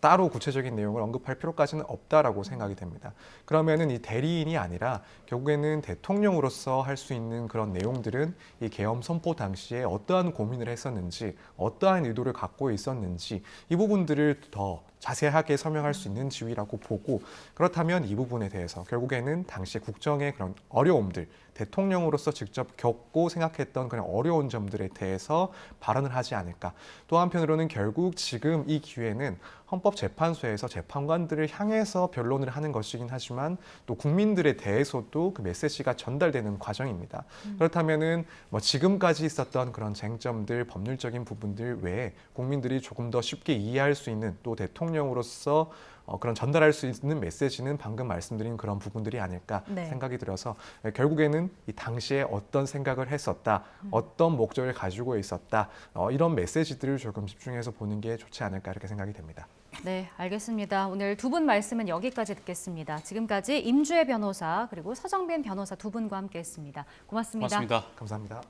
S4: 따로 구체적인 내용을 언급할 필요까지는 없다라고 생각이 됩니다. 그러면은 이 대리인이 아니라 결국에는 대통령으로서 할 수 있는 그런 내용들은 이 계엄 선포 당시에 어떠한 고민을 했었는지, 어떠한 의도를 갖고 있었는지 이 부분들을 더 자세하게 설명할 수 있는 지위라고 보고 그렇다면 이 부분에 대해서 결국에는 당시 국정의 그런 어려움들 대통령으로서 직접 겪고 생각했던 그런 어려운 점들에 대해서 발언을 하지 않을까. 또 한편으로는 결국 지금 이 기회는 헌법재판소에서 재판관들을 향해서 변론을 하는 것이긴 하지만 또 국민들에 대해서도 그 메시지가 전달되는 과정입니다. 그렇다면은 뭐 지금까지 있었던 그런 쟁점들, 법률적인 부분들 외에 국민들이 조금 더 쉽게 이해할 수 있는 또 대통령으로서 그런 전달할 수 있는 메시지는 방금 말씀드린 그런 부분들이 아닐까
S1: 네.
S4: 생각이 들어서 결국에는 이 당시에 어떤 생각을 했었다, 어떤 목적을 가지고 있었다, 이런 메시지들을 조금 집중해서 보는 게 좋지 않을까 이렇게 생각이 됩니다.
S1: 네, 알겠습니다. 오늘 두 분 말씀은 여기까지 듣겠습니다. 지금까지 임주혜 변호사 그리고 서정빈 변호사 두 분과 함께했습니다. 고맙습니다.
S2: 고맙습니다.
S4: 감사합니다.